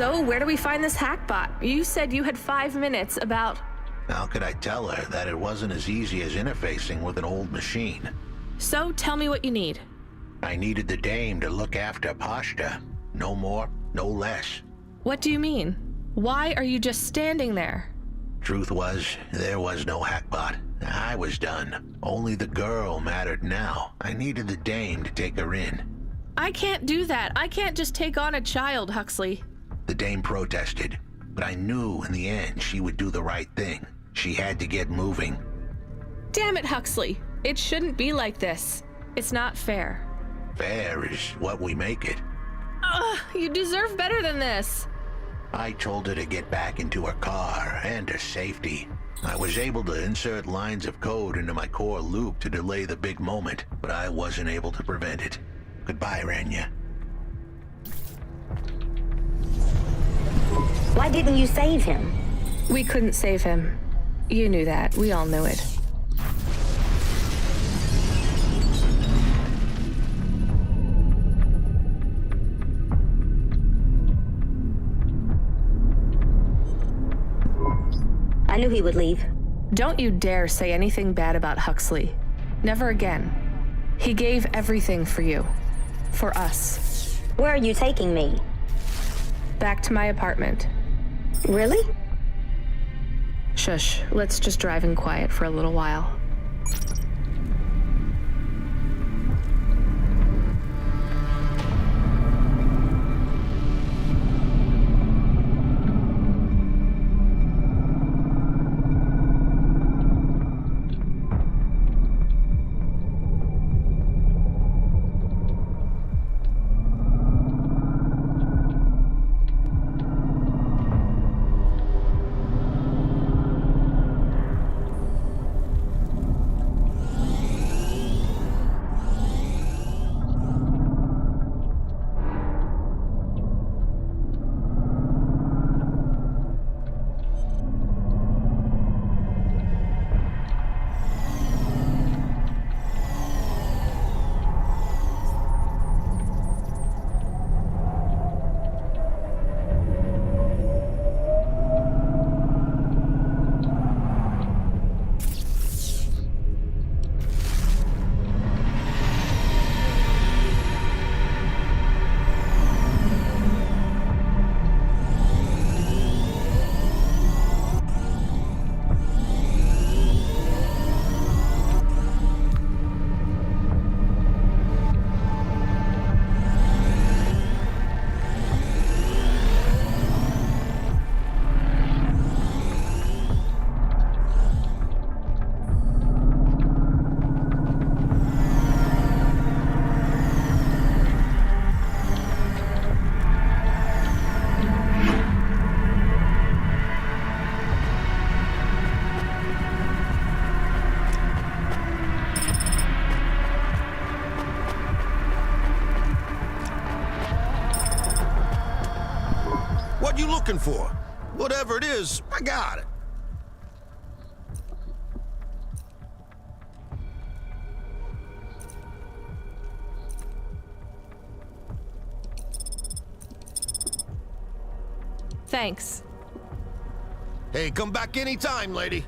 So, where do we find this hackbot? You said you had 5 minutes about... How could I tell her that it wasn't as easy as interfacing with an old machine? So, tell me what you need. I needed the dame to look after Pashta. No more, no less. What do you mean? Why are you just standing there? Truth was, there was no hackbot. I was done. Only the girl mattered now. I needed the dame to take her in. I can't do that. I can't just take on a child, Huxley. The dame protested, but I knew in the end she would do the right thing. She had to get moving. Damn it, Huxley. It shouldn't be like this. It's not fair. Fair is what we make it. Ugh, you deserve better than this. I told her to get back into her car and her safety. I was able to insert lines of code into my core loop to delay the big moment, but I wasn't able to prevent it. Goodbye, Rania. Why didn't you save him? We couldn't save him. You knew that. We all knew it. I knew he would leave. Don't you dare say anything bad about Huxley. Never again. He gave everything for you. For us. Where are you taking me? Back to my apartment. Really? Shush, let's just drive in quiet for a little while. What you looking for? Whatever it is, I got it. Thanks. Hey, come back anytime, lady.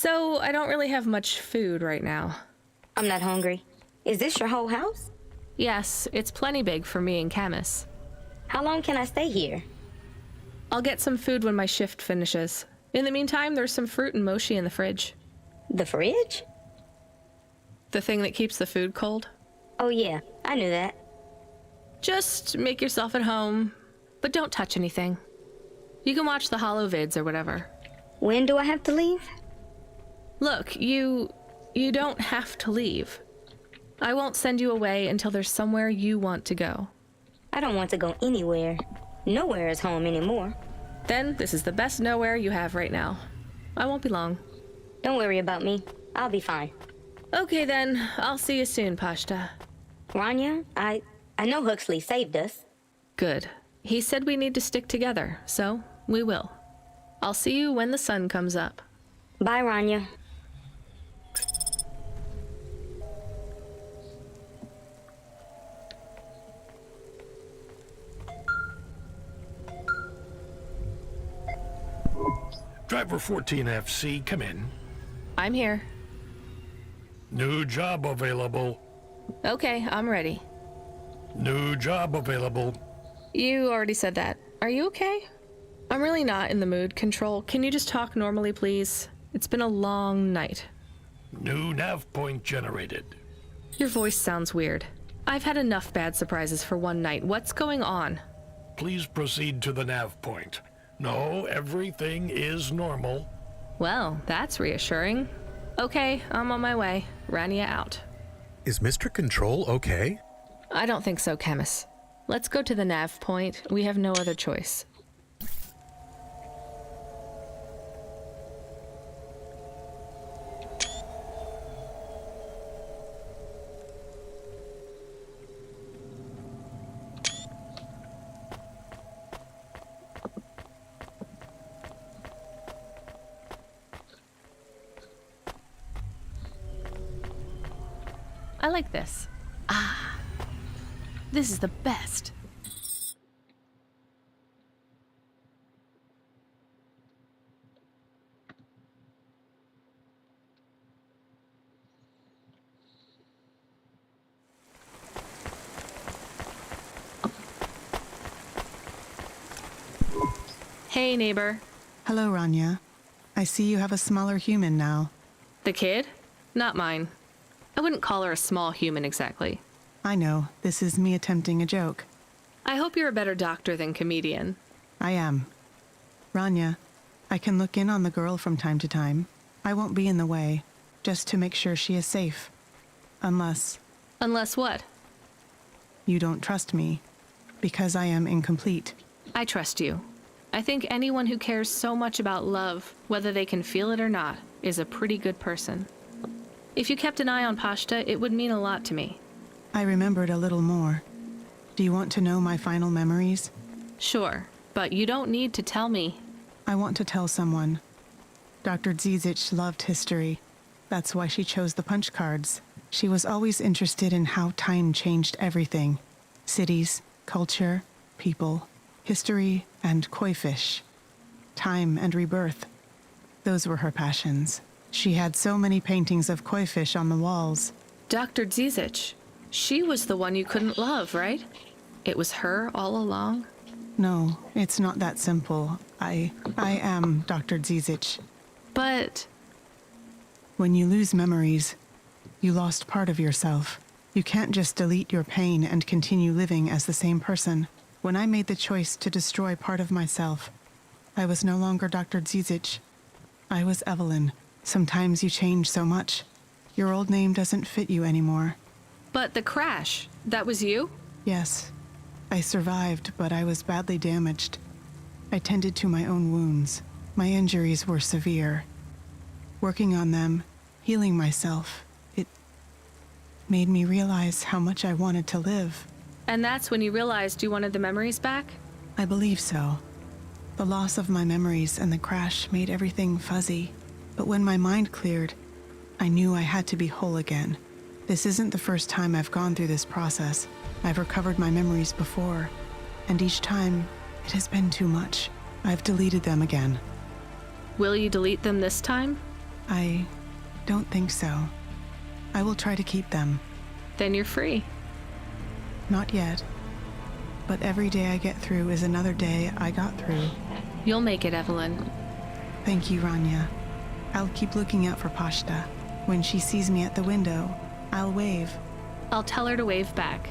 So, I don't really have much food right now. I'm not hungry. Is this your whole house? Yes, it's plenty big for me and Camus. How long can I stay here? I'll get some food when my shift finishes. In the meantime, there's some fruit and mochi in the fridge. The fridge? The thing that keeps the food cold? Oh yeah, I knew that. Just make yourself at home, but don't touch anything. You can watch the holo vids or whatever. When do I have to leave? Look, you don't have to leave. I won't send you away until there's somewhere you want to go. I don't want to go anywhere. Nowhere is home anymore. Then this is the best nowhere you have right now. I won't be long. Don't worry about me. I'll be fine. Okay then, I'll see you soon, Pashta. Rania, I know Huxley saved us. Good. He said we need to stick together, so we will. I'll see you when the sun comes up. Bye, Rania. Driver 14FC, come in. I'm here. New job available. Okay, I'm ready. New job available. You already said that. Are you okay? I'm really not in the mood. Control, can you just talk normally, please? It's been a long night. New nav point generated. Your voice sounds weird. I've had enough bad surprises for one night. What's going on? Please proceed to the nav point. No, everything is normal. Well, that's reassuring. Okay, I'm on my way. Rania out. Is Mr. Control okay? I don't think so, Camus. Let's go to the nav point. We have no other choice. I like this. Ah, this is the best. Hey, neighbor. Hello, Rania. I see you have a smaller human now. The kid? Not mine. I wouldn't call her a small human exactly. I know. This is me attempting a joke. I hope you're a better doctor than comedian. I am. Rania, I can look in on the girl from time to time. I won't be in the way, just to make sure she is safe. Unless... Unless what? You don't trust me, because I am incomplete. I trust you. I think anyone who cares so much about love, whether they can feel it or not, is a pretty good person. If you kept an eye on Pashta, it would mean a lot to me. I remembered a little more. Do you want to know my final memories? Sure, but you don't need to tell me. I want to tell someone. Dr. Zizic loved history. That's why she chose the punch cards. She was always interested in how time changed everything. Cities, culture, people, history, and koi fish. Time and rebirth. Those were her passions. She had so many paintings of koi fish on the walls. Dr. Zizic, she was the one you couldn't love, right? It was her all along? No, it's not that simple. I am Dr. Zizic. But... When you lose memories, you lost part of yourself. You can't just delete your pain and continue living as the same person. When I made the choice to destroy part of myself, I was no longer Dr. Zizic. I was Evelyn. Sometimes you change so much. Your old name doesn't fit you anymore. But the crash, that was you? Yes. I survived, but I was badly damaged. I tended to my own wounds. My injuries were severe. Working on them, healing myself, it made me realize how much I wanted to live. And that's when you realized you wanted the memories back? I believe so. The loss of my memories and the crash made everything fuzzy. But when my mind cleared, I knew I had to be whole again. This isn't the first time I've gone through this process. I've recovered my memories before, and each time, it has been too much. I've deleted them again. Will you delete them this time? I don't think so. I will try to keep them. Then you're free. Not yet. But every day I get through is another day I got through. You'll make it, Evelyn. Thank you, Rania. I'll keep looking out for Pashta. When she sees me at the window, I'll wave. I'll tell her to wave back.